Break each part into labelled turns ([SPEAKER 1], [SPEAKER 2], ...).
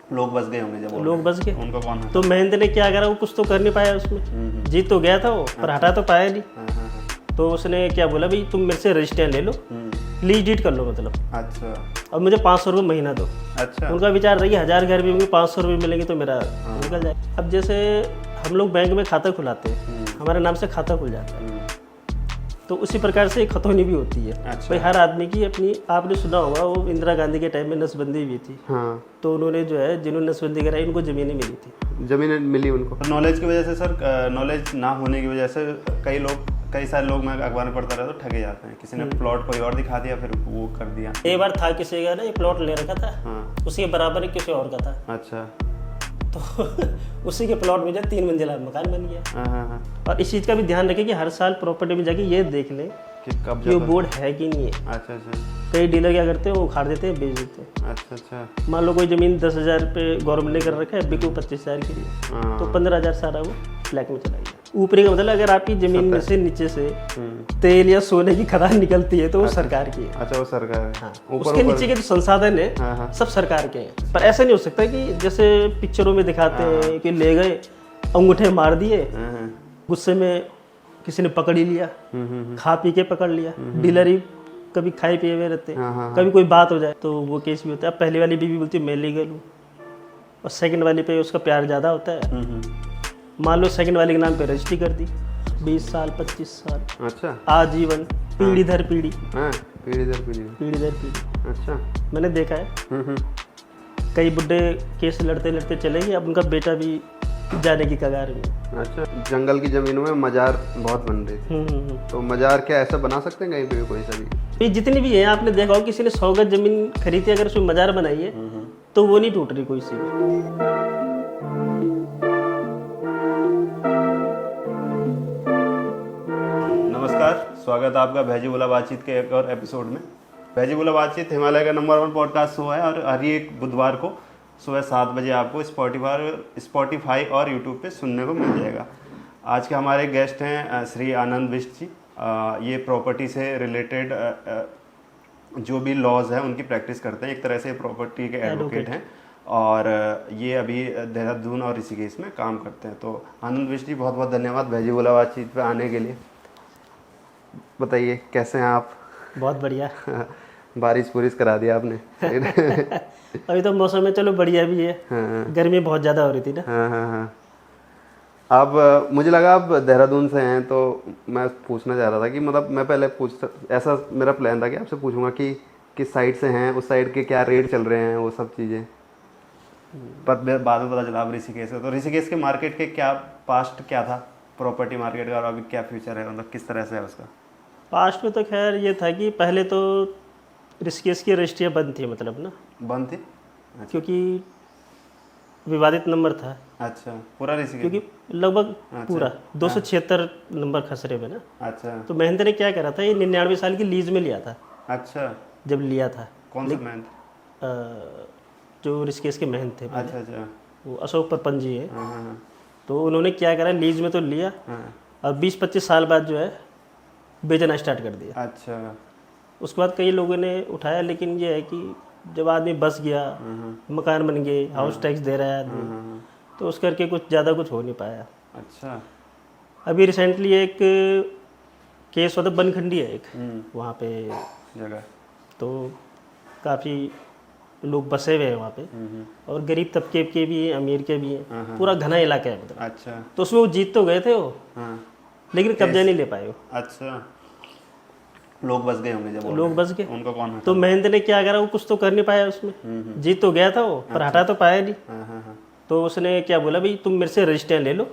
[SPEAKER 1] लोग बस गए होंगे जब
[SPEAKER 2] लोग बस गए।
[SPEAKER 1] उनको कौन है?
[SPEAKER 2] तो महेंद्र ने क्या करा, वो कुछ तो कर नहीं पाया उसमें, जीत तो गया था वो पर हटा तो पाया नहीं।
[SPEAKER 1] हाँ हाँ हाँ।
[SPEAKER 2] तो उसने क्या बोला, भाई तुम मेरे से रजिस्टर ले लो, लीज डीड कर लो मतलब,
[SPEAKER 1] अच्छा
[SPEAKER 2] अब मुझे 500 रुपये महीना दो।
[SPEAKER 1] अच्छा।
[SPEAKER 2] उनका विचार रही 1000 घर भी होंगे, 500 रुपये मिलेंगे तो मेरा निकल जाए। अब जैसे हम लोग बैंक में खाता खुलाते हैं, हमारे नाम से खाता खुल जाता है, तो उसी प्रकार से एक खतौनी भी होती है।
[SPEAKER 1] अच्छा।
[SPEAKER 2] भाई हर आदमी की अपनी, आपने सुना होगा वो इंदिरा गांधी के टाइम में नसबंदी हुई थी,
[SPEAKER 1] हाँ।
[SPEAKER 2] तो उन्होंने जो है जिन्होंने नसबंदी कराई उनको ज़मीनें मिली थी।
[SPEAKER 1] ज़मीनें मिली उनको नॉलेज की वजह से सर, नॉलेज ना होने की वजह से कई सारे लोग, मैं अखबार में पढ़ता रहा तो ठगे जाते हैं। किसी ने प्लॉट कोई और दिखा दिया, फिर वो कर दिया।
[SPEAKER 2] एक बार था किसी का ना ये प्लॉट ले रखा था,
[SPEAKER 1] हाँ।
[SPEAKER 2] उसके बराबर ही किसी और का था,
[SPEAKER 1] अच्छा।
[SPEAKER 2] तो उसी के प्लॉट में जो 3 मंजिला मकान बन गया।
[SPEAKER 1] हाँ हाँ हाँ।
[SPEAKER 2] और इस चीज़ का भी ध्यान रखें कि हर साल प्रॉपर्टी में जाके ये देख लें
[SPEAKER 1] कि कब
[SPEAKER 2] कि वो बोर्ड है कि नहीं है।
[SPEAKER 1] अच्छा अच्छा
[SPEAKER 2] कई डीलर क्या करते हैं, वो उखाड़ देते हैं, बेच देते हैं।
[SPEAKER 1] अच्छा अच्छा।
[SPEAKER 2] मान लो कोई ज़मीन 10,000 रुपये गवर्नमेंट ने कर रखा है, बिको 25,000 के लिए,
[SPEAKER 1] हाँ।
[SPEAKER 2] तो 15,000 सारा वो ब्लैक में चला गया। ऊपरी का मतलब अगर आपकी ज़मीन में से नीचे से तेल या सोने की खदान निकलती है तो वो सरकार की है।
[SPEAKER 1] अच्छा, वो सरकार है।
[SPEAKER 2] हाँ, उसके नीचे के जो संसाधन है
[SPEAKER 1] हाँ हाँ।
[SPEAKER 2] सब सरकार के हैं। पर ऐसा नहीं हो सकता कि जैसे पिक्चरों में दिखाते हैं कि ले गए, अंगूठे मार दिए,
[SPEAKER 1] हाँ हाँ।
[SPEAKER 2] गुस्से में किसी ने पकड़ ही लिया, खा पी के पकड़ लिया। डीलर ही कभी खाए पिए हुए रहते हैं, कभी कोई बात हो जाए तो वो केस भी होता है। अब पहले वाली बीवी बोलती है मैं लीगल हूँ, और सेकंड वाली पे उसका प्यार ज़्यादा होता है। मान लो सेकंड वाले के नाम पे रजिस्ट्री कर दी, 20 साल 25 साल,
[SPEAKER 1] अच्छा।
[SPEAKER 2] आजीवन, पीढ़ी दर पीढ़ी,
[SPEAKER 1] हाँ, पीढ़ी दर पीढ़ी।
[SPEAKER 2] पीढ़ी दर पीढ़ी।
[SPEAKER 1] अच्छा।
[SPEAKER 2] मैंने देखा है कई बुढ़े केस लड़ते लड़ते चले गए, अब उनका बेटा भी जाने की कगार में।
[SPEAKER 1] अच्छा। जंगल की जमीनों में मजार बहुत बन रही थी, तो मजार क्या ऐसा बना सकते हैं कहीं पे भी, कोई सा भी?
[SPEAKER 2] ये जितनी भी है, आपने देखा हो किसी ने 100 गज जमीन खरीदी, अगर उसमें मजार बनाई है तो वो नहीं टूट रही कोई सी भी।
[SPEAKER 1] नमस्कार, स्वागत है आपका भैजी बोला बातचीत के एक और एपिसोड में। भैजी बोला बातचीत हिमालय का नंबर 1 पॉडकास्ट शो है, और हर एक बुधवार को सुबह 7 बजे आपको स्पॉटिफाई और यूट्यूब पे सुनने को मिल जाएगा। आज के हमारे गेस्ट हैं श्री आनंद बिष्ट जी। ये प्रॉपर्टी से रिलेटेड जो भी लॉज हैं उनकी प्रैक्टिस करते हैं, एक तरह से प्रॉपर्टी के एडवोकेट हैं, और ये अभी देहरादून और ऋषिकेश में काम करते हैं। तो आनंद बिष्ट जी, बहुत बहुत धन्यवाद भैजी बोला बातचीत पे आने के लिए। बताइए कैसे हैं आप?
[SPEAKER 2] बहुत बढ़िया।
[SPEAKER 1] बारिश पुरिश करा दिया आपने।
[SPEAKER 2] अभी तो मौसम में चलो बढ़िया भी है।
[SPEAKER 1] हाँ
[SPEAKER 2] गर्मी बहुत ज़्यादा हो रही थी ना।
[SPEAKER 1] हाँ हाँ हाँ। अब मुझे लगा आप देहरादून से हैं, तो मैं पूछना चाह रहा था कि मतलब मैं पहले ऐसा मेरा प्लान था कि आपसे पूछूंगा कि किस साइड से हैं, उस साइड के क्या रेट चल रहे हैं, वो सब चीज़ें। पर बाद में पता चला आप ऋषिकेश है, तो ऋषिकेश के मार्केट के क्या पास्ट क्या था प्रॉपर्टी मार्केट का, और अभी क्या फ्यूचर है, मतलब किस तरह से है उसका?
[SPEAKER 2] पास्ट में तो खैर ये था कि पहले तो ऋषिकेश की रजिस्ट्रियाँ बंद थी, मतलब ना
[SPEAKER 1] बंद थी
[SPEAKER 2] क्योंकि विवादित नंबर था।
[SPEAKER 1] अच्छा, पूरा ऋषिकेश?
[SPEAKER 2] क्योंकि लगभग पूरा 276 नंबर खसरे में ना।
[SPEAKER 1] अच्छा।
[SPEAKER 2] तो महेंद्र ने क्या करा था, ये 99 साल की लीज में लिया था।
[SPEAKER 1] अच्छा।
[SPEAKER 2] जब लिया था,
[SPEAKER 1] कौन सा महंत?
[SPEAKER 2] जो ऋषिकेश के महंत थे,
[SPEAKER 1] अच्छा अच्छा।
[SPEAKER 2] वो अशोक परपन जी है।
[SPEAKER 1] हाँ हाँ
[SPEAKER 2] तो उन्होंने क्या करा, लीज में तो लिया,
[SPEAKER 1] हाँ।
[SPEAKER 2] और 20-25 साल बाद जो है बेचना स्टार्ट कर दिया।
[SPEAKER 1] अच्छा।
[SPEAKER 2] उसके बाद कई लोगों ने उठाया, लेकिन ये है कि जब आदमी बस गया, मकान बन गए, हाउस टैक्स दे रहा है आदमी, तो उस करके कुछ ज़्यादा कुछ हो नहीं पाया।
[SPEAKER 1] अच्छा।
[SPEAKER 2] अभी रिसेंटली एक केस होता, बनखंडी है एक वहाँ पे
[SPEAKER 1] जगह,
[SPEAKER 2] तो काफ़ी लोग बसे हुए हैं वहाँ पे, और गरीब तबके के भी हैं, अमीर के भी हैं, पूरा घना इलाका है मतलब।
[SPEAKER 1] अच्छा।
[SPEAKER 2] तो उसमें वो जीत तो गए थे वो,
[SPEAKER 1] हाँ।
[SPEAKER 2] लेकिन कब्जा नहीं ले पाए वो।
[SPEAKER 1] अच्छा, लोग बस गए होंगे जब
[SPEAKER 2] लोग बस गए।
[SPEAKER 1] उनको कौन हटा?
[SPEAKER 2] तो महेंद्र ने क्या करा, वो कुछ तो कर नहीं पाया उसमें, जीत तो गया था वो पर हटा तो पाया नहीं।
[SPEAKER 1] हाँ हाँ हाँ।
[SPEAKER 2] तो उसने क्या बोला, भाई तुम मेरे से रजिस्टर ले लो,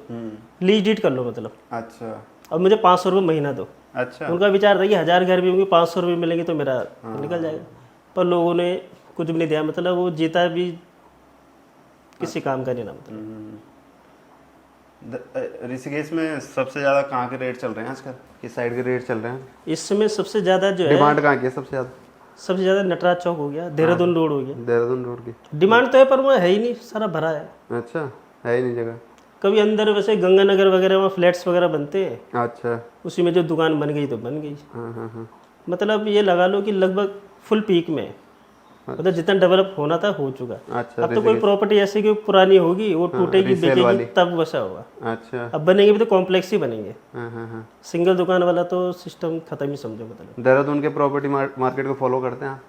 [SPEAKER 2] लीज डीड कर लो मतलब,
[SPEAKER 1] अच्छा।
[SPEAKER 2] और मुझे 500 रुपये महीना दो।
[SPEAKER 1] अच्छा।
[SPEAKER 2] उनका विचार था कि 1000 घर भी होंगे, 500 रुपये मिलेंगे तो मेरा निकल जाएगा। पर लोगों ने कुछ भी नहीं दिया, मतलब वो जीता भी किसी काम का नहीं ना मतलब।
[SPEAKER 1] ऋषिकेश में सबसे ज़्यादा कहाँ के रेट चल रहे हैं आजकल? किस साइड के रेट चल रहे हैं
[SPEAKER 2] इस समय? सबसे ज़्यादा जो है,
[SPEAKER 1] डिमांड कहाँ की है सबसे ज़्यादा?
[SPEAKER 2] सबसे ज़्यादा नटराज चौक हो गया, देहरादून रोड हो गया।
[SPEAKER 1] देहरादून रोड की
[SPEAKER 2] डिमांड तो है पर वहाँ है ही नहीं, सारा भरा है।
[SPEAKER 1] अच्छा, है ही नहीं जगह।
[SPEAKER 2] कभी अंदर वैसे गंगानगर वगैरह में फ्लैट्स वगैरह बनते हैं,
[SPEAKER 1] अच्छा।
[SPEAKER 2] उसी में जो दुकान बन गई तो बन गई।
[SPEAKER 1] हाँ हाँ हाँ।
[SPEAKER 2] मतलब ये लगा लो कि लगभग फुल पीक में मतलब जितना डेवलप होना था हो चुका।
[SPEAKER 1] अच्छा,
[SPEAKER 2] अब तो कोई प्रॉपर्टी ऐसी कि पुरानी होगी वो टूटेगी
[SPEAKER 1] resale वाली।
[SPEAKER 2] बेचेगी तब वैसा होगा।
[SPEAKER 1] अच्छा।
[SPEAKER 2] अब बनेंगे भी तो कॉम्प्लेक्स ही बनेंगे,
[SPEAKER 1] हाँ हाँ हाँ।
[SPEAKER 2] सिंगल दुकान वाला तो सिस्टम खत्म ही समझो मतलब।
[SPEAKER 1] देहरादून के प्रॉपर्टी मार्केट को फॉलो करते हैं आप?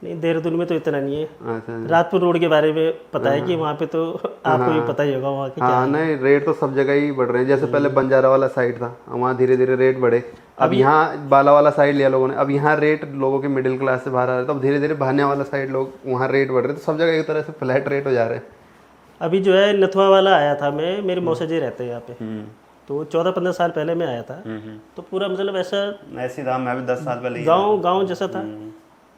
[SPEAKER 2] नहीं देहरादून में तो इतना नहीं है।
[SPEAKER 1] अच्छा।
[SPEAKER 2] राजपुर रोड के बारे में पता है कि वहाँ पे तो आपको भी पता ही होगा वहाँ के क्या
[SPEAKER 1] हाँ, नहीं रेट तो सब जगह ही बढ़ रहे हैं। जैसे पहले बंजारा वाला साइड था, वहाँ धीरे धीरे रेट बढ़े। अब यहाँ बाला वाला साइड लिया लोगों ने, अब यहाँ रेट लोगों के मिडिल क्लास से बाहर आ रहे हैं, तो अब धीरे धीरे भान्या वाला साइड लोग वहाँ रेट बढ़ रहे हैं, तो सब जगह एक तरह से फ्लैट रेट हो जा रहे हैं।
[SPEAKER 2] अभी जो है नथुआ वाला आया था, मैं मेरे मौसा जी रहते हैं यहाँ पे, तो 14-15 साल पहले मैं आया था, तो पूरा मतलब ऐसा
[SPEAKER 1] ऐसी था, मैं भी 10 साल पहले
[SPEAKER 2] गांव जैसा था।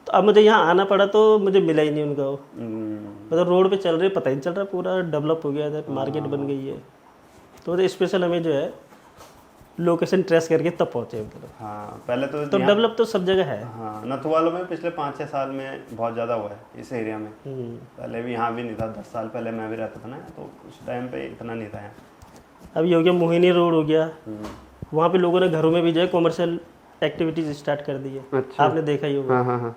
[SPEAKER 2] तो अब मुझे यहाँ आना पड़ा तो मुझे मिला ही नहीं उनका वो, मतलब रोड पे चल रहे पता ही नहीं चल रहा, पूरा डेवलप हो गया इधर, मार्केट बन गई है। तो स्पेशल हमें जो है लोकेशन ट्रेस करके तब पहुँचे मतलब।
[SPEAKER 1] हाँ, पहले तो
[SPEAKER 2] डेवलप तो सब जगह है।
[SPEAKER 1] हाँ, नथुवालों में पिछले 5-6 साल में बहुत ज़्यादा हुआ है इस एरिया में। पहले भी यहाँ भी नहीं था, 10 साल पहले मैं भी रहता था ना, तो उस टाइम पे इतना नहीं था यहाँ।
[SPEAKER 2] अब ये हो गया मोहिनी रोड हो गया, वहाँ पे लोगों ने घरों में भी जो है कॉमर्शियल एक्टिविटीज स्टार्ट कर दी है।
[SPEAKER 1] अच्छा।
[SPEAKER 2] आपने देखा ही होगा।
[SPEAKER 1] हाँ हाँ हाँ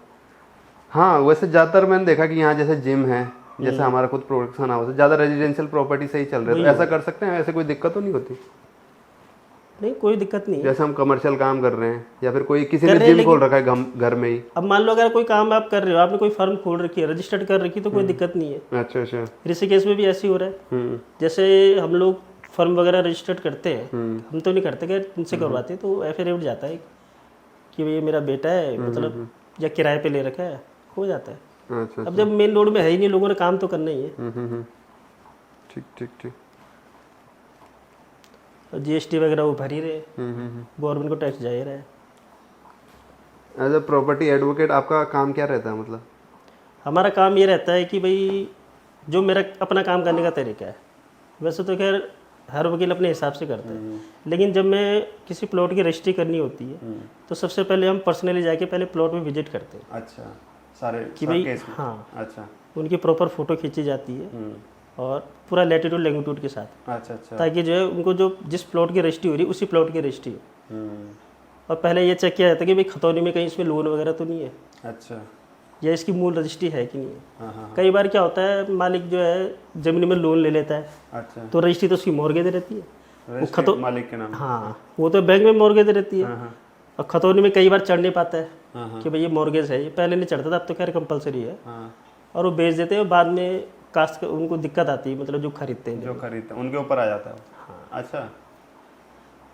[SPEAKER 1] हाँ, वैसे ज़्यादातर मैंने देखा कि यहाँ जैसे जिम है, जैसे हमारा खुद प्रोडक्शन हाउस है, ज़्यादा रेजिडेंशियल प्रॉपर्टी से ही चल रहे हैं, तो ऐसा कर सकते हैं, ऐसे कोई दिक्कत तो नहीं होती?
[SPEAKER 2] नहीं कोई दिक्कत नहीं है।
[SPEAKER 1] जैसे हम कमर्शियल काम कर रहे हैं या फिर कोई किसी ने जिम खोल रखा है घर में ही।
[SPEAKER 2] अब मान लो अगर कोई काम आप कर रहे हो, आपने कोई फर्म खोल रखी है, रजिस्टर्ड कर रखी है, तो कोई दिक्कत नहीं है।
[SPEAKER 1] अच्छा अच्छा।
[SPEAKER 2] ऋषिकेश में भी ऐसे ही हो रहा है। जैसे हम लोग फर्म वगैरह रजिस्टर्ड करते हैं, हम तो नहीं करते, उनसे करवाते, तो एफिडेविट जाता है कि ये मेरा बेटा है, मतलब या किराए पे ले रखा है, हो जाता है।
[SPEAKER 1] अच्छा।
[SPEAKER 2] अब जब मेन रोड में है ही नहीं, लोगों ने काम तो करना ही है।
[SPEAKER 1] ठीक ठीक ठीक।
[SPEAKER 2] GST वगैरह वो भर ही रहे, गवर्नमेंट को टैक्स जा ही रहा है।
[SPEAKER 1] एज अ प्रॉपर्टी एडवोकेट आपका काम क्या रहता है मतलब?
[SPEAKER 2] हमारा काम ये रहता है कि भाई जो मेरा अपना काम करने का तरीका है, वैसे तो खैर हर वकील अपने हिसाब से करता है, लेकिन जब मैं किसी प्लॉट की रजिस्ट्री करनी होती है तो सबसे पहले हम पर्सनली जाके पहले प्लॉट में विजिट करते हैं।
[SPEAKER 1] अच्छा, सारे
[SPEAKER 2] कि भाई हाँ,
[SPEAKER 1] अच्छा,
[SPEAKER 2] उनकी प्रॉपर फोटो खींची जाती है और पूरा लैटिट्यूड लैंगिट्यूड के साथ।
[SPEAKER 1] अच्छा अच्छा।
[SPEAKER 2] ताकि जो है उनको जो जिस प्लॉट की रजिस्ट्री हो रही है उसी प्लॉट की रजिस्ट्री हो। और पहले ये चेक किया जाता है कि भाई खतौनी में कहीं इसमें लोन वगैरह तो नहीं है,
[SPEAKER 1] अच्छा,
[SPEAKER 2] या इसकी मूल रजिस्ट्री है कि नहीं है।
[SPEAKER 1] हाँ।
[SPEAKER 2] कई बार क्या होता है, मालिक जो है जमीन में लोन ले लेता है,
[SPEAKER 1] अच्छा,
[SPEAKER 2] तो रजिस्ट्री तो उसकी मॉर्गेज रहती है, वो
[SPEAKER 1] मालिक के नाम।
[SPEAKER 2] हाँ, वो तो बैंक में मॉर्गेज रहती है। और खतौनी में कई बार चढ़ नहीं पाता है कि भाई ये मॉर्गेज है, ये पहले नहीं चढ़ता था, अब तो खैर कंपलसरी है। और वो बेच देते हैं, बाद में कास्ट उनको दिक्कत आती है, मतलब जो खरीदते हैं
[SPEAKER 1] उनके ऊपर आ जाता है। हाँ। अच्छा।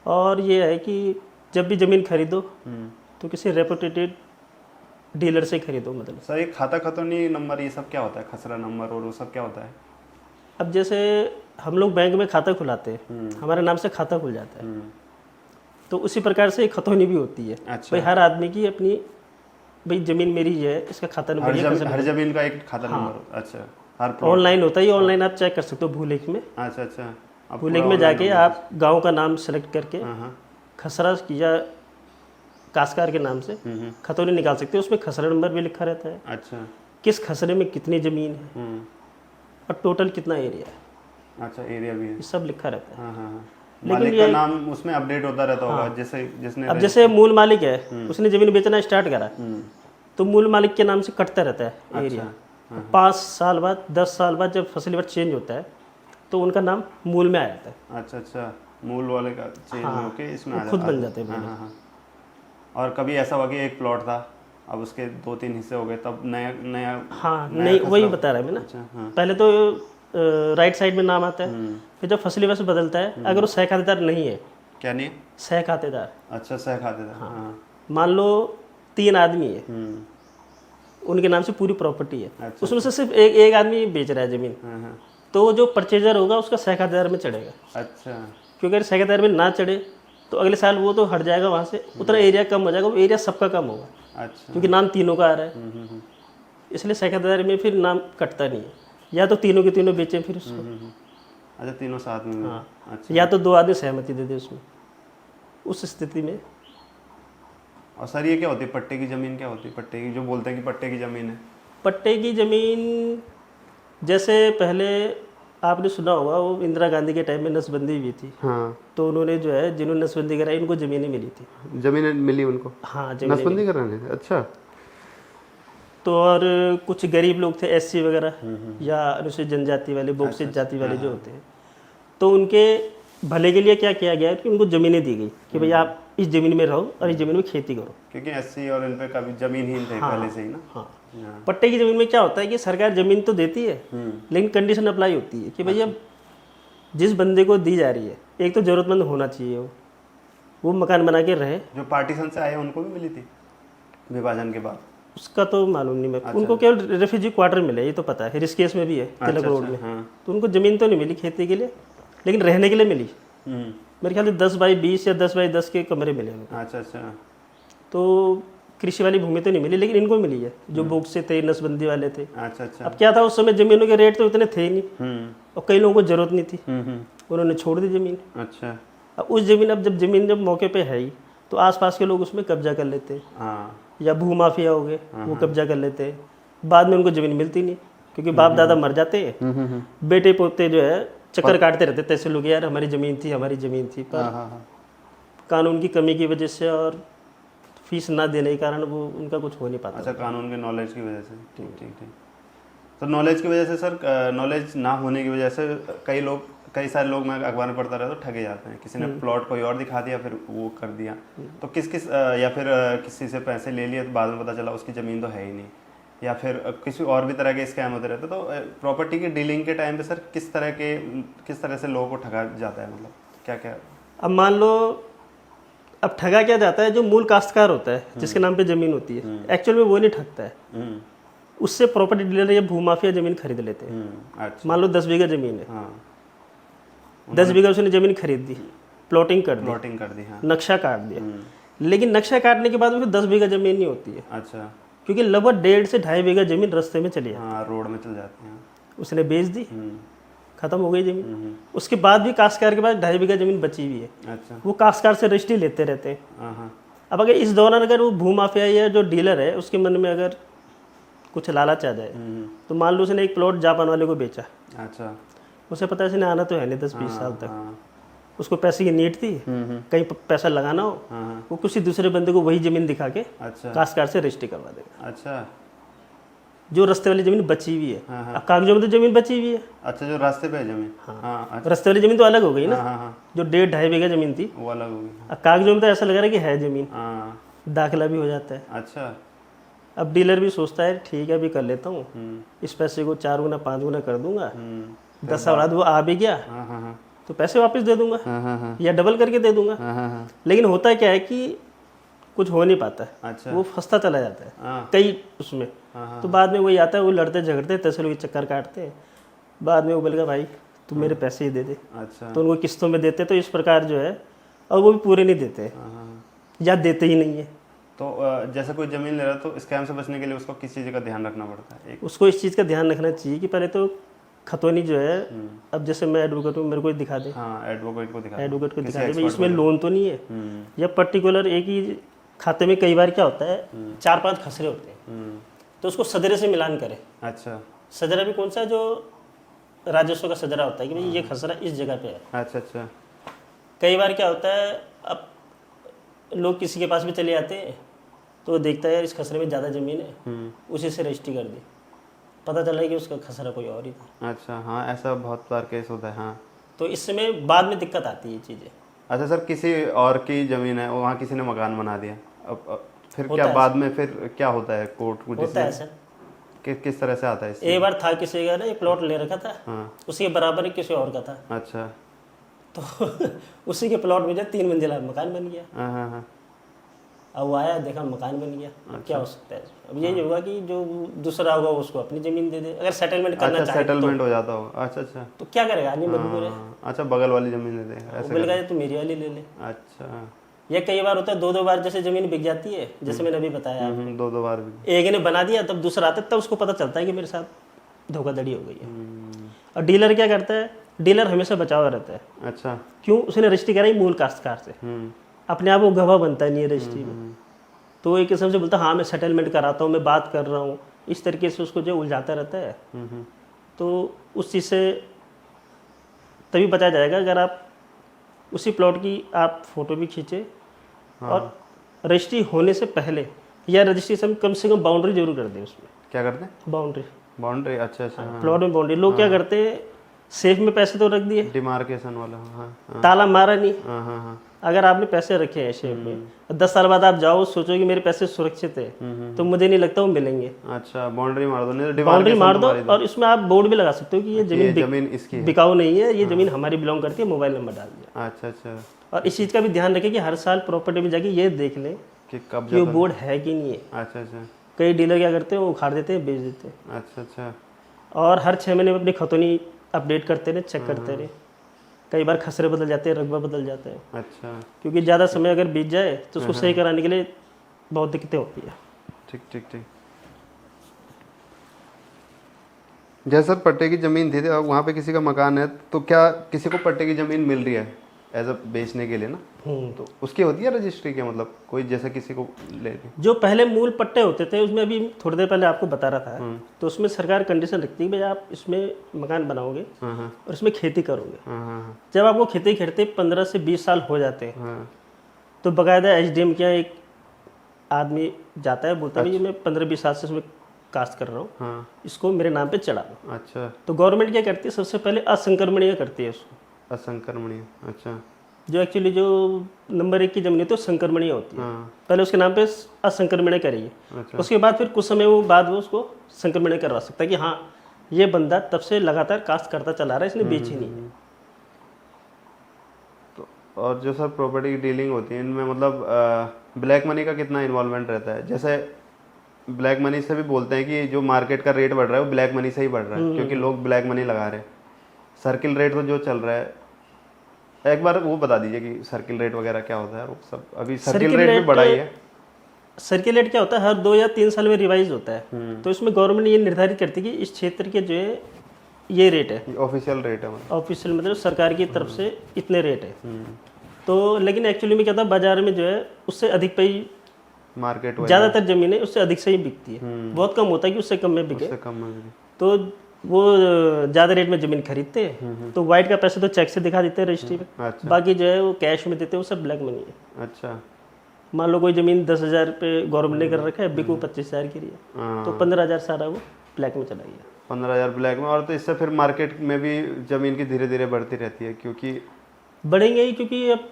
[SPEAKER 2] और ये है कि जब भी ज़मीन खरीदो तो किसी रेपुटेटेड डीलर से खरीदो। मतलब
[SPEAKER 1] सर, ये खाता खतौनी नंबर ये सब क्या होता है, खसरा नंबर और वो सब क्या होता है?
[SPEAKER 2] अब जैसे हम लोग बैंक में खाता खुलाते हैं, हमारे नाम से खाता खुल जाता है, तो उसी प्रकार से खतौनी भी होती है।
[SPEAKER 1] अच्छा।
[SPEAKER 2] भाई हर आदमी की अपनी, भाई ज़मीन मेरी है, इसका खाता नंबर,
[SPEAKER 1] हर जमीन का एक खाता नंबर। अच्छा, हर
[SPEAKER 2] ऑनलाइन होता है, ऑनलाइन आप चेक कर सकते हो भूलेख में।
[SPEAKER 1] अच्छा अच्छा।
[SPEAKER 2] भूलेख में जाके आप गांव का नाम सेलेक्ट करके खसरा या काश्तकार के नाम से खतौनी निकाल सकते हो। उसमें खसरा नंबर भी लिखा रहता है।
[SPEAKER 1] अच्छा।
[SPEAKER 2] किस खसरे में कितनी ज़मीन है और टोटल कितना एरिया है।
[SPEAKER 1] अच्छा, एरिया भी है,
[SPEAKER 2] ये सब लिखा रहता है।
[SPEAKER 1] हाँ। मालिक का नाम उसमें अपडेट होता रहता होगा। जैसे जिसने,
[SPEAKER 2] अब जैसे मूल मालिक है, उसने ज़मीन बेचना स्टार्ट करा, तो मूल मालिक के नाम से कटता रहता है एरिया। 5 साल बाद, 10 साल बाद जब फसली वर्ष चेंज होता है तो उनका नाम मूल में आ जाता है।
[SPEAKER 1] अच्छा अच्छा, मूल वाले का चेंज होके इसमें आ जाता है,
[SPEAKER 2] खुद बन जाते हैं।
[SPEAKER 1] हाँ। और कभी ऐसा हुआ कि एक प्लॉट था, अब उसके 2-3 हिस्से हो गए, तब नया
[SPEAKER 2] हाँ, नहीं वही बता रहा है मैं ना।
[SPEAKER 1] अच्छा, हाँ।
[SPEAKER 2] पहले तो राइट साइड में नाम आता है, फिर जब फसली वर्ष बदलता है, अगर वो सह खातेदार नहीं है।
[SPEAKER 1] क्या नहीं है?
[SPEAKER 2] सह खातेदार।
[SPEAKER 1] अच्छा, सह खातेदार। हाँ।
[SPEAKER 2] मान लो 3 आदमी है, उनके नाम से पूरी प्रॉपर्टी है।
[SPEAKER 1] अच्छा।
[SPEAKER 2] उसमें से सिर्फ एक आदमी बेच रहा है ज़मीन, तो जो परचेजर होगा उसका सह खातेदार में चढ़ेगा।
[SPEAKER 1] अच्छा।
[SPEAKER 2] क्योंकि अगर सह खातेदार में ना चढ़े तो अगले साल वो तो हट जाएगा वहाँ से, उतना एरिया कम हो जाएगा, वो एरिया सबका कम होगा।
[SPEAKER 1] अच्छा।
[SPEAKER 2] क्योंकि नाम तीनों का आ रहा है, इसलिए सह खातेदार में फिर नाम कटता नहीं है। या तो तीनों के तीनों बेचें फिर उसको।
[SPEAKER 1] अच्छा, तीनों साथ में।
[SPEAKER 2] हाँ।
[SPEAKER 1] अच्छा।
[SPEAKER 2] या तो 2 आदमी सहमति दे दे उसमें, उस स्थिति में।
[SPEAKER 1] और सर, ये क्या होती है पट्टे की ज़मीन? क्या होती है पट्टे की, जो बोलते हैं कि पट्टे की ज़मीन है?
[SPEAKER 2] पट्टे की ज़मीन जैसे पहले आपने सुना होगा, वो इंदिरा गांधी के टाइम में नसबंदी हुई थी।
[SPEAKER 1] हाँ।
[SPEAKER 2] तो उन्होंने जो है, जिन्होंने नसबंदी कराई, उनको ज़मीनें मिली थी।
[SPEAKER 1] ज़मीनें मिली उनको?
[SPEAKER 2] हाँ,
[SPEAKER 1] नसबंदी कराने। अच्छा।
[SPEAKER 2] तो और कुछ गरीब लोग थे, एससी वगैरह या अनुसूचित जनजाति वाले, बोक्सित जाति वाले जो होते हैं, तो उनके भले के लिए क्या किया गया कि उनको ज़मीनें दी गई कि भाई आप इस ज़मीन में रहो और इस ज़मीन में खेती करो,
[SPEAKER 1] क्योंकि एससी और इन पे कभी जमीनहीन थे पहले से ही ना।
[SPEAKER 2] हाँ। पट्टे की ज़मीन में क्या होता है कि सरकार ज़मीन तो देती है लेकिन कंडीशन अप्लाई होती है कि भैया जिस बंदे को दी जा रही है, एक तो ज़रूरतमंद होना चाहिए, वो मकान बना के रहे।
[SPEAKER 1] जो पार्टीशन से आए उनको भी मिली थी विभाजन के बाद?
[SPEAKER 2] उसका तो मालूम नहीं मैं। उनको केवल रेफ्यूजी क्वार्टर मिले, ये तो पता है, ऋषिकेश में भी है, तिलक रोड में। तो उनको ज़मीन तो नहीं मिली खेती के लिए, लेकिन रहने के लिए मिली। मेरे ख्याल से 10 बाई 20 या 10 बाई 10 के कमरे मिले उनको।
[SPEAKER 1] अच्छा।
[SPEAKER 2] तो कृषि वाली भूमि तो नहीं मिली, लेकिन इनको मिली है जो बोक से थे, नसबंदी वाले थे।
[SPEAKER 1] अच्छा।
[SPEAKER 2] अब क्या था, उस समय जमीनों के रेट तो इतने थे ही नहीं और कई लोगों को जरूरत नहीं थी, उन्होंने छोड़ दी जमीन।
[SPEAKER 1] अच्छा।
[SPEAKER 2] अब उस जमीन, अब जब जमीन जब मौके पे है ही, तो आसपास के लोग उसमें कब्जा कर लेते हैं।
[SPEAKER 1] हाँ।
[SPEAKER 2] या भू माफिया हो गए, वो कब्जा कर लेते हैं। बाद में उनको जमीन मिलती नहीं, क्योंकि बाप दादा मर जाते हैं, बेटे पोते जो है चक्कर काटते रहते तहसील लोग, यार हमारी ज़मीन थी, हमारी ज़मीन थी। पर कानून की कमी की वजह से और फीस ना देने के कारण वो उनका कुछ हो नहीं पाता।
[SPEAKER 1] अच्छा, कानून के नॉलेज की वजह से। ठीक। तो नॉलेज की वजह से सर, नॉलेज ना होने की वजह से कई सारे लोग, मैं अखबार में पढ़ता रहा तो ठगे जाते हैं। किसी ने प्लॉट कोई और दिखा दिया, फिर वो कर दिया, तो या फिर किसी से पैसे ले लिए तो बाद में पता चला उसकी ज़मीन तो है ही नहीं, या फिर किसी और भी तरह के स्कैम होते रहते। तो प्रॉपर्टी की डीलिंग के टाइम पे सर किस तरह से लोगों को ठगा जाता है, मतलब क्या क्या?
[SPEAKER 2] अब मान लो, अब ठगा क्या जाता है, जो मूल काश्तकार होता है जिसके नाम पे ज़मीन होती है, एक्चुअल में वो नहीं ठगता है, उससे प्रॉपर्टी डीलर या भू माफिया ज़मीन खरीद लेते हैं।
[SPEAKER 1] अच्छा।
[SPEAKER 2] मान लो 10 बीघा ज़मीन है,
[SPEAKER 1] हाँ।
[SPEAKER 2] 10 बीघा उसने ज़मीन खरीद दी, प्लॉटिंग कर दी,
[SPEAKER 1] हाँ।
[SPEAKER 2] नक्शा काट दिया, लेकिन नक्शा काटने के बाद में 10 बीघा ज़मीन नहीं होती है।
[SPEAKER 1] अच्छा।
[SPEAKER 2] क्योंकि लगभग 1.5 से 2.5 बीघा ज़मीन रास्ते में चली है।
[SPEAKER 1] हाँ, रोड में चल जाती हैं।
[SPEAKER 2] उसने बेच दी, खत्म हो गई ज़मीन। उसके बाद भी काश्तकार के पास 2.5 बीघा ज़मीन बची हुई है।
[SPEAKER 1] अच्छा।
[SPEAKER 2] वो काश्तकार से रजिस्ट्री लेते रहते हैं।
[SPEAKER 1] हाँ।
[SPEAKER 2] अब अगर इस दौरान अगर वो भू माफिया या जो डीलर है उसके मन में अगर कुछ लालच आ जाए, तो मान लो उसने एक प्लॉट जापान वाले को बेचा।
[SPEAKER 1] अच्छा।
[SPEAKER 2] उसे पता है इसने आना तो है नहीं 10-20 साल तक,
[SPEAKER 1] हाँ।
[SPEAKER 2] उसको पैसे की नीड थी, कहीं पैसा लगाना हो, वो किसी दूसरे बंदे को वही ज़मीन दिखा के
[SPEAKER 1] अच्छा।
[SPEAKER 2] काश्तकार से रजिस्ट्री करवा देगा।
[SPEAKER 1] अच्छा।
[SPEAKER 2] जो रास्ते वाली ज़मीन बची हुई है, अब कागजों में तो ज़मीन बची हुई है।
[SPEAKER 1] अच्छा, जो रास्ते पे है जमीन। हाँ। अच्छा।
[SPEAKER 2] रास्ते वाली ज़मीन तो अलग हो गई ना,
[SPEAKER 1] हाँ।
[SPEAKER 2] जो 1.5-2.5 बीघा ज़मीन थी
[SPEAKER 1] वो अलग होगी।
[SPEAKER 2] अब कागजों में तो ऐसा लग रहा है कि है ज़मीन,
[SPEAKER 1] हाँ।
[SPEAKER 2] दाखिला भी हो जाता है।
[SPEAKER 1] अच्छा।
[SPEAKER 2] अब डीलर भी सोचता है ठीक है अभी कर लेता हूँ, इस पैसे को 4 गुना 5 गुना कर दूंगा, 10 साल बाद वो आ भी गया तो पैसे वापस दे दूंगा या डबल करके दे दूंगा। लेकिन होता क्या है कि कुछ हो नहीं पाता है।
[SPEAKER 1] अच्छा।
[SPEAKER 2] वो फंसता चला जाता है कई उसमें। तो बाद में वही आता है, वो लड़ते झगड़ते तहसील के चक्कर काटते हैं, बाद में वो बोलेगा भाई तू मेरे पैसे ही दे दे।
[SPEAKER 1] अच्छा।
[SPEAKER 2] तो उनको किस्तों में देते, तो इस प्रकार जो है, और वो भी पूरे नहीं देते या देते ही नहीं है।
[SPEAKER 1] तो जैसे कोई ज़मीन ले रहा है तो स्कैम से बचने के लिए उसको किस चीज़ का ध्यान रखना पड़ता है?
[SPEAKER 2] उसको इस चीज़ का ध्यान रखना चाहिए कि पहले तो खतौनी जो है, अब जैसे मैं एडवोकेट हूँ, मेरे को दिखा दे,
[SPEAKER 1] एडवोकेट को दिखा दे
[SPEAKER 2] भाई इसमें लोन तो नहीं है, या पर्टिकुलर एक ही खाते में कई बार क्या होता है 4-5 खसरे होते हैं, तो उसको सदरे से मिलान करें।
[SPEAKER 1] अच्छा।
[SPEAKER 2] सदरा भी कौन सा, जो राजस्व का सदरा होता है कि भाई ये खसरा इस जगह पे है।
[SPEAKER 1] अच्छा।
[SPEAKER 2] कई बार क्या होता है, अब लोग किसी के पास भी चले जाते हैं तो वो देखता है यार इस खसरे में ज़्यादा ज़मीन है, उसी से रजिस्ट्री कर दी, पता चला कि उसका खसरा कोई और ही था।
[SPEAKER 1] अच्छा। हाँ, ऐसा बहुत बार केस होता है। हाँ।
[SPEAKER 2] तो इसमें बाद में दिक्कत आती है ये चीज़ें।
[SPEAKER 1] अच्छा सर, किसी और की ज़मीन है, वहाँ किसी ने मकान बना दिया, अब फिर क्या बाद में फिर क्या होता है? कोर्ट को
[SPEAKER 2] होता है सर,
[SPEAKER 1] किस तरह से आता है?
[SPEAKER 2] एक बार था किसी का ना एक प्लॉट ले रखा था, उसी के बराबर ही किसी और का था।
[SPEAKER 1] अच्छा।
[SPEAKER 2] तो उसी के प्लॉट में जो 3 मंजिला मकान बन गया।
[SPEAKER 1] हाँ।
[SPEAKER 2] अब वो आया देखा मकान बन गया। अब क्या हो सकता है? अब यही होगा कि जो दूसरा होगा उसको अपनी ज़मीन दे दे, अगर सेटलमेंट करना चाहे
[SPEAKER 1] सेटलमेंट हो जाता होगा। अच्छा।
[SPEAKER 2] तो क्या करेगा आदमी? मजबूर है।
[SPEAKER 1] अच्छा, बगल वाली ज़मीन दे देगा ऐसे?
[SPEAKER 2] बोलेगा तू मेरी वाली ले ले।
[SPEAKER 1] अच्छा।
[SPEAKER 2] या कई बार होता है 2-2 बार जैसे ज़मीन बिक जाती है, जैसे मैंने अभी बताया,
[SPEAKER 1] 2-2 बार भी।
[SPEAKER 2] एक ने बना दिया, तब दूसरा आता है, तब उसको पता चलता है कि मेरे साथ धोखाधड़ी हो गई है। और डीलर क्या करता है, डीलर हमेशा बचाव रहता है।
[SPEAKER 1] अच्छा।
[SPEAKER 2] क्यों? उसने रजिस्ट्री कराई मूल काश्तकार से, अपने आप वो गवाह बनता नहीं है रजिस्ट्री में, तो एक किस्म से बोलता हाँ मैं सेटलमेंट कराता हूँ, मैं बात कर रहा हूँ, इस तरीके से उसको जो उलझाता रहता है। तो उस चीज़ से तभी बचा जाएगा अगर आप उसी प्लॉट की आप फोटो भी खींचे और रजिस्ट्री होने से पहले या रजिस्ट्रेशन कम से कम बाउंड्री जरूर कर दे उसमें।
[SPEAKER 1] क्या करते हैं?
[SPEAKER 2] बाउंड्री,
[SPEAKER 1] बाउंड्री, अच्छा अच्छा, हाँ।
[SPEAKER 2] प्लॉट में बाउंड्री। लोग क्या करते हैं, सेफ में पैसे तो रख दिए,
[SPEAKER 1] डिमार्केशन वाला, हाँ हाँ
[SPEAKER 2] ताला मारा नहीं।
[SPEAKER 1] हाँ हाँ हाँ।
[SPEAKER 2] अगर आपने पैसे रखे हैं सेफ में, 10 साल बाद आप जाओ सोचो कि मेरे पैसे सुरक्षित है, तो मुझे नहीं लगता वो मिलेंगे।
[SPEAKER 1] अच्छा, बाउंड्री मार दो, नहीं तो
[SPEAKER 2] बाउंड्री
[SPEAKER 1] demarcation
[SPEAKER 2] मार
[SPEAKER 1] तो
[SPEAKER 2] दो,
[SPEAKER 1] मार ही
[SPEAKER 2] और इसमें आप बोर्ड भी लगा सकते हो कि ये
[SPEAKER 1] ये
[SPEAKER 2] जमीन
[SPEAKER 1] जमीन इसकी है।
[SPEAKER 2] बिकाऊ नहीं है, ये जमीन हमारी बिलोंग करती है, मोबाइल नंबर डाल दिया।
[SPEAKER 1] अच्छा अच्छा,
[SPEAKER 2] और इस चीज़ का भी ध्यान रखें कि हर साल प्रॉपर्टी में जाके ये देख लें
[SPEAKER 1] कि कब
[SPEAKER 2] कि वो बोर्ड है कि नहीं है।
[SPEAKER 1] अच्छा अच्छा
[SPEAKER 2] कई डीलर क्या करते हैं, वो उखाड़ देते हैं, बेच देते हैं।
[SPEAKER 1] अच्छा अच्छा,
[SPEAKER 2] और हर 6 महीने में अपनी खतौनी अपडेट करते रहे, चेक करते रहे। कई बार खसरे बदल जाते हैं, रकबा बदल जाता है,
[SPEAKER 1] अच्छा,
[SPEAKER 2] क्योंकि ज़्यादा समय अगर बीत जाए तो उसको सही कराने के लिए बहुत दिक्कतें होती है।
[SPEAKER 1] ठीक ठीक ठीक। जैसे पट्टे की ज़मीन थी तो वहाँ पे किसी का मकान है, तो क्या किसी को पट्टे की ज़मीन मिल रही है एज अ बेचने के लिए ना, तो उसकी होती है रजिस्ट्री क्या, मतलब कोई जैसे किसी को ले ली?
[SPEAKER 2] जो पहले मूल पट्टे होते थे उसमें, अभी थोड़ी देर पहले आपको बता रहा था, तो उसमें सरकार कंडीशन रखती है भाई आप इसमें मकान बनाओगे
[SPEAKER 1] हाँ हाँ
[SPEAKER 2] और इसमें खेती करोगे।
[SPEAKER 1] हाँ हाँ
[SPEAKER 2] जब आपको खेती करते 15 से 20 साल हो जाते हैं,
[SPEAKER 1] हाँ,
[SPEAKER 2] तो बाकायदा एसडीएम क्या एक आदमी जाता है, बोलता है भाई मैं 15-20 साल से इसमें काश्त कर रहा हूँ,
[SPEAKER 1] हाँ,
[SPEAKER 2] इसको मेरे नाम पे चढ़ा दो।
[SPEAKER 1] अच्छा,
[SPEAKER 2] तो गवर्नमेंट क्या करती है, सबसे पहले असंक्रमणीय करती है उसको।
[SPEAKER 1] असंक्रमणीय, अच्छा,
[SPEAKER 2] जो एक्चुअली जो नंबर 1 की जमीन होती है वो संक्रमणीय होती है,
[SPEAKER 1] हाँ,
[SPEAKER 2] पहले उसके नाम पे असंक्रमणीय करिए,
[SPEAKER 1] अच्छा,
[SPEAKER 2] उसके बाद फिर कुछ समय वो बाद वो उसको संक्रमणीय करवा सकता है कि हाँ ये बंदा तब से लगातार काश्त करता चला रहा है, इसने बेची नहीं है।
[SPEAKER 1] तो और जो सर प्रॉपर्टी की डीलिंग होती है इनमें, मतलब ब्लैक मनी का कितना इन्वॉल्वमेंट रहता है? जैसे ब्लैक मनी से भी बोलते हैं कि जो मार्केट का रेट बढ़ रहा है वो ब्लैक मनी से ही बढ़ रहा है, क्योंकि लोग ब्लैक मनी लगा रहे हैं। सर्किल रेट तो जो चल रहा है, एक बार वो बता दीजिए कि सर्किल रेट वगैरह क्या होता है वो सब। अभी सर्किल रेट भी बढ़ा ही है।
[SPEAKER 2] सर्किल रेट क्या होता है, हर 2 या 3 साल में रिवाइज होता है। तो इसमें गवर्नमेंट ये निर्धारित करती है कि इस क्षेत्र के जो है ये रेट है,
[SPEAKER 1] ऑफिशियल रेट है मतलब।
[SPEAKER 2] ऑफिशियल मतलब सरकार की तरफ से इतने रेट है। तो लेकिन एक्चुअली में क्या था, बाजार में जो है उससे अधिक पे ही
[SPEAKER 1] मार्केट
[SPEAKER 2] ज़्यादातर ज़मीनें उससे अधिक से ही बिकती है। बहुत कम होता है कि उससे कम में बिके,
[SPEAKER 1] उससे कम में भी।
[SPEAKER 2] तो वो ज़्यादा रेट में ज़मीन खरीदते हैं। तो वाइट का पैसा तो चेक से दिखा देते हैं रजिस्ट्री में,
[SPEAKER 1] अच्छा
[SPEAKER 2] बाकी जो है वो कैश में देते हैं, वो सब ब्लैक मनी है।
[SPEAKER 1] अच्छा,
[SPEAKER 2] मान लो कोई ज़मीन 10,000 पे गवर्नमेंट ने कर रखा है, बिकू 25,000 की रही है,
[SPEAKER 1] हाँ,
[SPEAKER 2] तो 15,000 सारा वो ब्लैक में चला गया।
[SPEAKER 1] 15,000 ब्लैक में। और तो इससे फिर मार्केट में भी ज़मीन की धीरे धीरे बढ़ती रहती है, क्योंकि
[SPEAKER 2] बढ़ेंगे ही, क्योंकि अब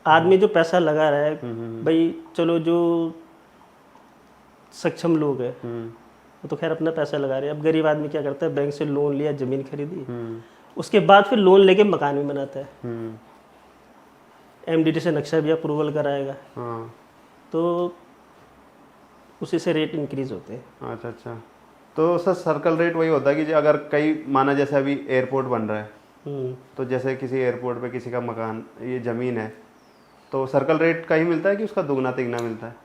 [SPEAKER 2] आदमी जो पैसा लगा रहा है भाई, चलो जो सक्षम लोग हैं वो तो खैर अपना पैसा लगा रहे हैं। अब गरीब आदमी क्या करता है, बैंक से लोन लिया, ज़मीन खरीदी, उसके बाद फिर लोन लेके मकान भी बनाता है, एमडीटी से नक्शा भी अप्रूवल कराएगा,
[SPEAKER 1] हाँ,
[SPEAKER 2] तो उसी से रेट इंक्रीज होते हैं।
[SPEAKER 1] अच्छा अच्छा। तो सर सर्कल रेट वही होता है कि जो अगर कई माना जैसे अभी एयरपोर्ट बन रहा है, तो जैसे किसी एयरपोर्ट पे किसी का मकान, ये ज़मीन है, तो सर्कल रेट का ही मिलता है कि उसका दुगना तिगना मिलता है?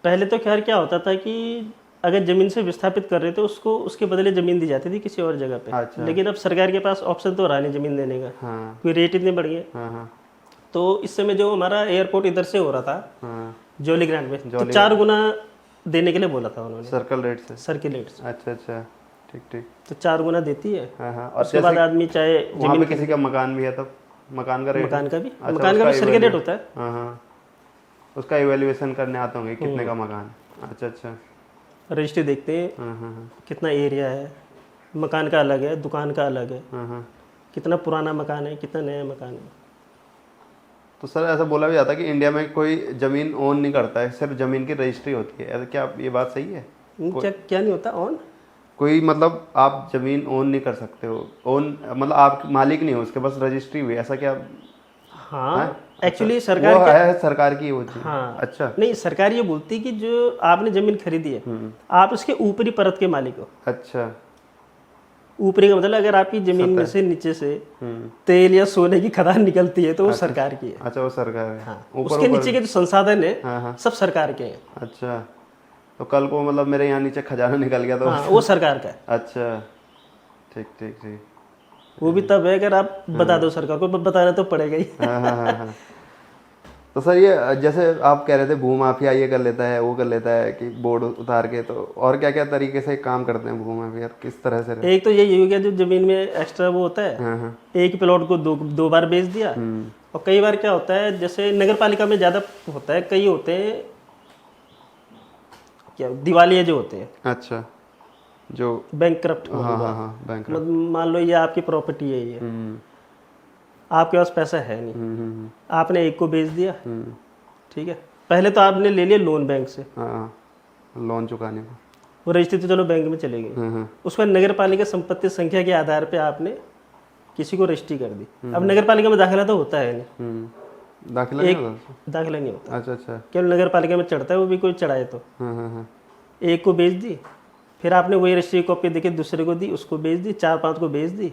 [SPEAKER 2] पहले तो खैर क्या होता था कि अगर ज़मीन से विस्थापित कर रहे थे उसको, उसके बदले ज़मीन दी जाती थी किसी और जगह पे।
[SPEAKER 1] अच्छा।
[SPEAKER 2] लेकिन अब सरकार के पास ऑप्शन तो रहा नहीं ज़मीन देने का,
[SPEAKER 1] हाँ
[SPEAKER 2] क्योंकि रेट इतने बढ़ गए।
[SPEAKER 1] हाँ हाँ
[SPEAKER 2] तो इस समय जो हमारा एयरपोर्ट इधर से हो रहा था
[SPEAKER 1] हाँ,
[SPEAKER 2] जॉली ग्रांट में, तो 4 गुना देने के लिए बोला था उन्होंने
[SPEAKER 1] सर्कल रेट से।
[SPEAKER 2] सर्किल रेट से।
[SPEAKER 1] अच्छा अच्छा, ठीक ठीक,
[SPEAKER 2] तो 4 गुना देती है।
[SPEAKER 1] हाँ हाँ। और
[SPEAKER 2] उसके बाद आदमी चाहे
[SPEAKER 1] वहाँ पे किसी का मकान भी है तब मकान का रेट,
[SPEAKER 2] मकान का भी,
[SPEAKER 1] अच्छा,
[SPEAKER 2] मकान का भी सर्किल रेट होता है।
[SPEAKER 1] हाँ हाँ, उसका इवेल्युएशन करने आते होंगे कितने का मकान। अच्छा अच्छा,
[SPEAKER 2] रजिस्ट्री देखते हैं
[SPEAKER 1] हाँ हाँ हाँ
[SPEAKER 2] कितना एरिया है, मकान का अलग है, दुकान का अलग है,
[SPEAKER 1] हाँ हाँ।
[SPEAKER 2] कितना पुराना मकान है, कितना नया मकान है।
[SPEAKER 1] तो सर ऐसा बोला भी जाता है कि इंडिया में कोई ज़मीन ओन नहीं करता है, सिर्फ ज़मीन की रजिस्ट्री होती है, ऐसा क्या ये बात सही है?
[SPEAKER 2] क्या क्या नहीं होता ऑन?
[SPEAKER 1] कोई मतलब आप ज़मीन ओन नहीं कर सकते हो, ओन मतलब आप मालिक नहीं हो उसके, बस रजिस्ट्री हुई, ऐसा क्या?
[SPEAKER 2] हाँ एक्चुअली सरकार
[SPEAKER 1] वो
[SPEAKER 2] क्या,
[SPEAKER 1] है सरकार की होती है।
[SPEAKER 2] हाँ
[SPEAKER 1] अच्छा
[SPEAKER 2] नहीं, सरकार ये बोलती है कि जो आपने जमीन खरीदी है आप उसके ऊपरी परत के मालिक हो।
[SPEAKER 1] अच्छा,
[SPEAKER 2] ऊपरी का मतलब अगर आपकी जमीन में से नीचे से तेल या सोने की खदान निकलती है तो वो सरकार की है।
[SPEAKER 1] अच्छा वो सरकार है।
[SPEAKER 2] हाँ, उसके नीचे के जो संसाधन है
[SPEAKER 1] हाँ हाँ,
[SPEAKER 2] सब सरकार के हैं।
[SPEAKER 1] अच्छा, तो कल को मतलब मेरे यहाँ नीचे खजाना निकल गया तो
[SPEAKER 2] हाँ, वो सरकार का है।
[SPEAKER 1] अच्छा, ठीक ठीक ठीक,
[SPEAKER 2] वो भी तब है अगर आप बता दो सरकार को, बताना तो पड़ेगा ही।
[SPEAKER 1] हाँ हाँ हाँ हाँ। तो सर ये जैसे आप कह रहे थे भू माफिया ये कर लेता है वो कर लेता है कि बोर्ड उतार के, तो और क्या क्या तरीके से काम करते हैं भू माफिया, किस तरह से?
[SPEAKER 2] एक तो यही हो गया जो जमीन में एक्स्ट्रा वो होता है,
[SPEAKER 1] हाँ हाँ,
[SPEAKER 2] एक प्लॉट को दो बार बेच दिया। और कई बार क्या होता है, जैसे नगर पालिका में ज़्यादा होता है, कई होते हैं क्या दिवालिया जो होते हैं,
[SPEAKER 1] अच्छा, जो
[SPEAKER 2] बैंक करप्ट
[SPEAKER 1] हाँ हाँ हाँ बैंक
[SPEAKER 2] मान लो ये आपकी प्रॉपर्टी है, ये आपके पास पैसा है नहीं, आपने एक को बेच दिया, ठीक है, पहले तो आपने ले लिया लोन बैंक से,
[SPEAKER 1] हाँ लोन चुकाने को,
[SPEAKER 2] वो रजिस्ट्री तो चलो बैंक में चले गई, उस पर नगर पालिका संपत्ति संख्या के आधार पे आपने किसी को रजिस्ट्री कर दी। अब नगर पालिका में दाखिला तो होता है नहीं,
[SPEAKER 1] दाखिला
[SPEAKER 2] एक
[SPEAKER 1] नहीं होता?
[SPEAKER 2] दाखिला नहीं होता,
[SPEAKER 1] अच्छा अच्छा,
[SPEAKER 2] केवल नगर पालिका में चढ़ता है, वो भी कोई चढ़ाए तो।
[SPEAKER 1] हाँ
[SPEAKER 2] एक को बेच दी, फिर आपने वही रजिस्ट्री कॉपी देके दूसरे को दी, उसको बेच दी, 4-5 को बेच दी,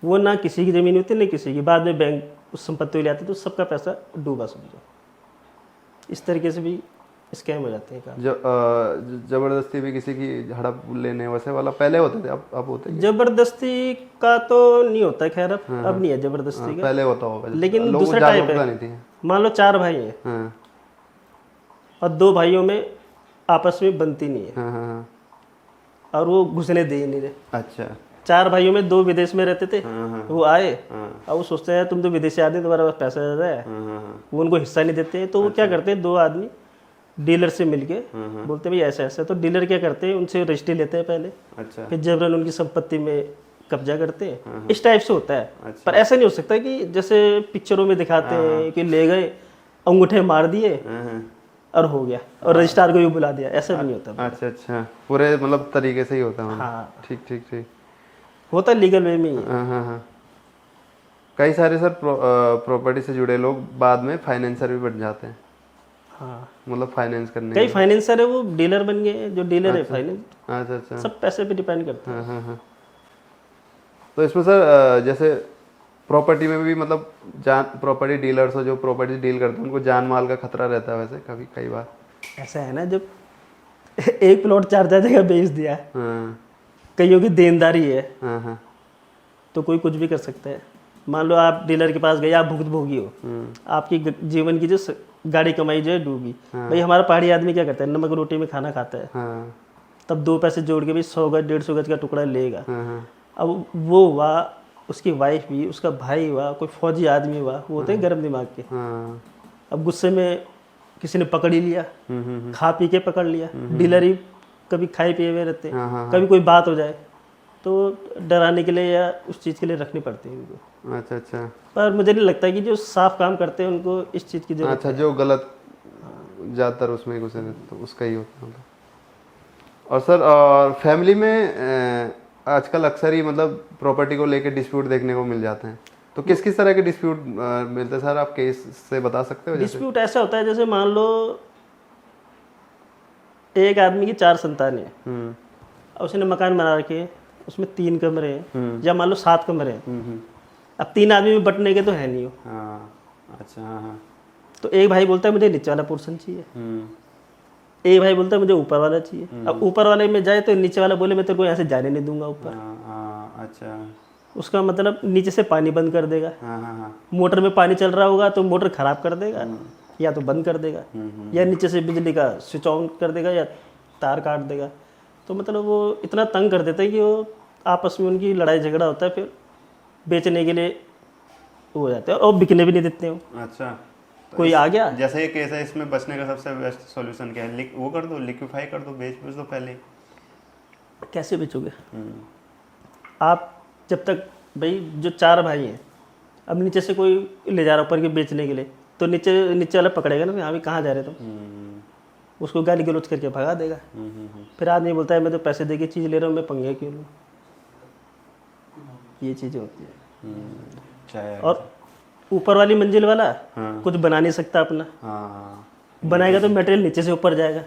[SPEAKER 2] वो ना किसी की ज़मीन होती ना किसी की, बाद में बैंक उस संपत्ति को ले आती तो सबका पैसा डूबा समझो। इस तरीके से भी स्कैम हो जाते हैं काम।
[SPEAKER 1] जबरदस्ती भी किसी की हड़प लेने वैसे वाला पहले होते थे, अब होते हैं?
[SPEAKER 2] जबरदस्ती का तो नहीं होता खैर, अब नहीं है जबरदस्ती का,
[SPEAKER 1] पहले होता होगा,
[SPEAKER 2] लेकिन दूसरा टाइप है। मान लो 4 भाई हैं और 2 भाइयों में आपस में बनती नहीं है, और वो घुसने दे नहीं रहे।
[SPEAKER 1] अच्छा,
[SPEAKER 2] 4 भाइयों में 2 विदेश में रहते थे, वो आए और वो सोचते हैं तुम तो विदेशी आदमी, तुम्हारे पास पैसा ज़्यादा है, वो उनको हिस्सा नहीं देते हैं, तो वो क्या करते हैं, 2 आदमी डीलर से मिलके बोलते हैं भाई ऐसा ऐसा, तो डीलर क्या करते हैं, उनसे रजिस्ट्री लेते हैं पहले,
[SPEAKER 1] अच्छा,
[SPEAKER 2] फिर जबरन उनकी संपत्ति में कब्जा करते हैं। इस टाइप से होता है। पर ऐसा नहीं हो सकता कि जैसे पिक्चरों में दिखाते हैं कि ले गए, अंगूठे मार दिए और हो गया, और रजिस्ट्रार को भी बुला दिया, ऐसा नहीं होता।
[SPEAKER 1] अच्छा अच्छा, पूरे मतलब तरीके से ही होता है।
[SPEAKER 2] हाँ
[SPEAKER 1] ठीक ठीक ठीक,
[SPEAKER 2] होता लीगल वे में ही।
[SPEAKER 1] हाँ। कई सारे सर प्रॉपर्टी से जुड़े लोग बाद में फाइनेंसर भी बन जाते हैं।
[SPEAKER 2] हाँ,
[SPEAKER 1] मतलब फाइनेंस करने
[SPEAKER 2] कई फाइनेंसर है वो डीलर बन गए, जो डीलर है फाइनेंस,
[SPEAKER 1] अच्छा अच्छा,
[SPEAKER 2] सब पैसे पे डिपेंड करते हैं।
[SPEAKER 1] हाँ। तो इसमें सर जैसे प्रॉपर्टी में भी मतलब प्रॉपर्टी डीलर्स हो जो प्रॉपर्टी डील करते हैं, उनको जान माल का खतरा रहता है वैसे कई बार? ऐसा
[SPEAKER 2] है ना, जब एक प्लॉट 4 जगह बेच दिया है, कईयों की देनदारी है, तो कोई कुछ भी कर सकता है। मान लो आप डीलर के पास गए, आप भुगतभोगी हो, आपकी जीवन की जो गाड़ी कमाई जो है डूबी। भाई हमारा पहाड़ी आदमी क्या करता है, नमक रोटी में खाना खाता है, तब 2 पैसे जोड़ के भी 100 गज 150 गज का टुकड़ा लेगा। अब वो हुआ, उसकी वाइफ भी, उसका भाई हुआ, कोई फौजी आदमी हुआ, वो होते हैं गर्म दिमाग के। अब गुस्से में किसी ने पकड़ ही लिया, खा पी के पकड़ लिया, डीलर ही कभी खाए पिए हुए रहते हैं, कभी कोई बात हो जाए तो डराने के लिए या उस चीज़ के लिए रखनी पड़ती है उनको।
[SPEAKER 1] अच्छा अच्छा, पर
[SPEAKER 2] मुझे नहीं लगता कि जो साफ काम करते हैं उनको इस चीज़ की जरूरत।
[SPEAKER 1] अच्छा, जो गलत ज़्यादातर उसमें घुसे रहते तो उसका ही होता है। और सर और फैमिली में आजकल अक्सर ही मतलब प्रॉपर्टी को लेकर डिस्प्यूट देखने को मिल जाते हैं, तो किस तरह के डिस्प्यूट मिलते हैं सर? आप केस से बता सकते हो?
[SPEAKER 2] डिस्प्यूट ऐसा होता है जैसे मान लो एक आदमी की 4 संतानें हैं, उसने मकान बना रखे, उसमें 3 कमरे हैं, या मान लो 7 कमरे हैं। अब 3 आदमी में बंटने के तो है नहीं हो।
[SPEAKER 1] अच्छा, हाँ।
[SPEAKER 2] तो एक भाई बोलता है मुझे नीचे वाला पोर्शन चाहिए, एक भाई बोलता है मुझे ऊपर वाला चाहिए। अब ऊपर वाले में जाए तो नीचे वाला बोले मैं तेरे को यहाँ से जाने नहीं दूंगा ऊपर।
[SPEAKER 1] अच्छा,
[SPEAKER 2] उसका मतलब नीचे से पानी बंद कर देगा। मोटर में पानी चल रहा होगा तो मोटर खराब कर देगा, या तो बंद कर देगा, या नीचे से बिजली का स्विच ऑन कर देगा, या तार काट देगा। तो मतलब वो इतना तंग कर देता है कि वो आपस में उनकी लड़ाई झगड़ा होता है, फिर बेचने के लिए हो जाते हैं और बिकने भी नहीं देते हो।
[SPEAKER 1] अच्छा, तो
[SPEAKER 2] कोई आ गया
[SPEAKER 1] जैसे ये केस है, इसमें बचने का सबसे बेस्ट सॉल्यूशन क्या है? वो कर दो, लिक्विफाई कर दो, बेच दो पहले।
[SPEAKER 2] कैसे बेचोगे आप? जब तक भाई जो 4 भाई हैं, अब नीचे से कोई ले जा रहा ऊपर के बेचने के लिए, तो नीचे वाला पकड़ेगा ना, हाँ भी कहाँ जा रहे तुम, उसको गाली गलौज करके भगा देगा। फिर आदमी बोलता है मैं तो पैसे दे के चीज़ ले रहा हूँ, मैं पंगे क्यों लूँ? ये चीज़ें होती है। और ऊपर वाली मंजिल वाला कुछ बना नहीं सकता अपना, बनाएगा तो मटेरियल नीचे से ऊपर जाएगा।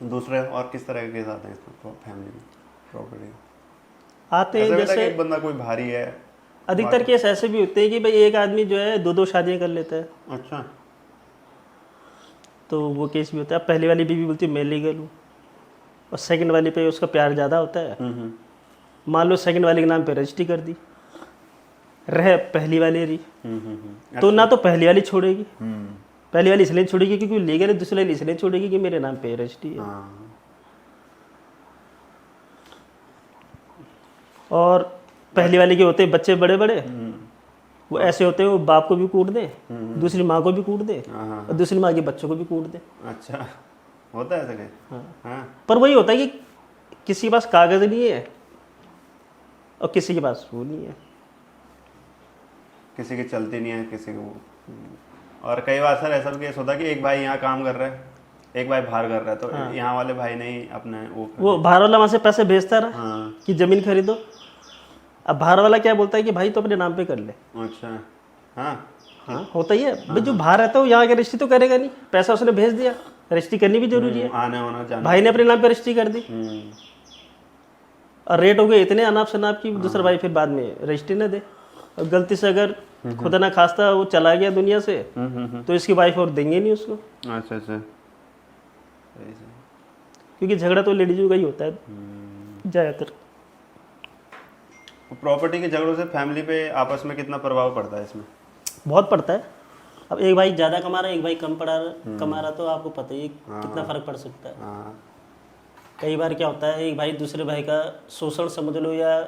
[SPEAKER 1] दूसरे और किस तरह के केस आते हैं इसमें फैमिली में प्रॉपर्टी
[SPEAKER 2] आते हैं? जैसे
[SPEAKER 1] एक बंदा कोई भारी है,
[SPEAKER 2] अधिकतर केस ऐसे भी होते हैं कि भाई एक आदमी जो है 2-2 शादियां कर लेता है।
[SPEAKER 1] अच्छा,
[SPEAKER 2] तो वो केस भी होता है। पहली वाली बीवी बोलती है मैं लीगल हूँ, और सेकंड वाली पे उसका प्यार ज़्यादा होता है। मान लो सेकंड वाले के नाम पे रजिस्ट्री कर दी, रह पहली वाली रही, तो ना तो पहली वाली छोड़ेगी, पहली वाली इसलिए छोड़ेगी क्योंकि लीगल है, दूसरी वाली इसलिए छोड़ेगी कि मेरे नाम पे रजिस्ट्री है। और पहली वाली के होते हैं बच्चे बड़े बड़े, वो ऐसे होते हैं, वो बाप को भी कूट दे, दूसरी माँ को भी कूट दे,
[SPEAKER 1] हाँ
[SPEAKER 2] और दूसरी माँ के बच्चों को भी कूट दे।
[SPEAKER 1] अच्छा, होता है ऐसा कहीं?
[SPEAKER 2] हाँ।
[SPEAKER 1] हाँ
[SPEAKER 2] पर वही होता है कि किसी के पास कागज नहीं है और किसी के पास वो नहीं है।
[SPEAKER 1] किसी की चलती नहीं है, किसी को। और कई बार सर ऐसा भी केस होता है कि एक भाई यहाँ काम कर रहा है, एक भाई बाहर कर रहा है, तो यहाँ वाले भाई नहीं अपने
[SPEAKER 2] वो बाहर वाला वहाँ से पैसे भेजता रहा
[SPEAKER 1] हाँ
[SPEAKER 2] कि ज़मीन खरीदो। अब बाहर वाला क्या बोलता है कि भाई तो अपने नाम पे कर ले।
[SPEAKER 1] अच्छा हाँ
[SPEAKER 2] हाँ होता ही है भाई, जो बाहर रहता है वो यहाँ के रजिस्ट्री तो करेगा नहीं, पैसा उसने भेज दिया, रजिस्ट्री करनी भी जरूरी है।
[SPEAKER 1] आने होना जाना।
[SPEAKER 2] भाई ने अपने नाम पे रजिस्ट्री कर दी
[SPEAKER 1] हम्म,
[SPEAKER 2] और रेट हो गए इतने अनाप शनाप की दूसरा भाई फिर बाद में रजिस्ट्री न दे। और गलती से अगर खुदा ना खास्ता वो चला गया दुनिया से तो इसकी वाइफ और देंगे नहीं उसको,
[SPEAKER 1] अच्छा अच्छा
[SPEAKER 2] क्योंकि झगड़ा तो लेडीजों का ही होता है ज़्यादातर।
[SPEAKER 1] प्रॉपर्टी के झगड़ों से फैमिली पे आपस में कितना प्रभाव पड़ता है इसमें?
[SPEAKER 2] बहुत पड़ता है। अब एक भाई ज़्यादा कमा रहा है, एक भाई कम कमा रहा, तो आपको पता ही है कितना फ़र्क पड़ सकता है।
[SPEAKER 1] हाँ
[SPEAKER 2] कई बार क्या होता है, एक भाई दूसरे भाई का शोषण समझ लो या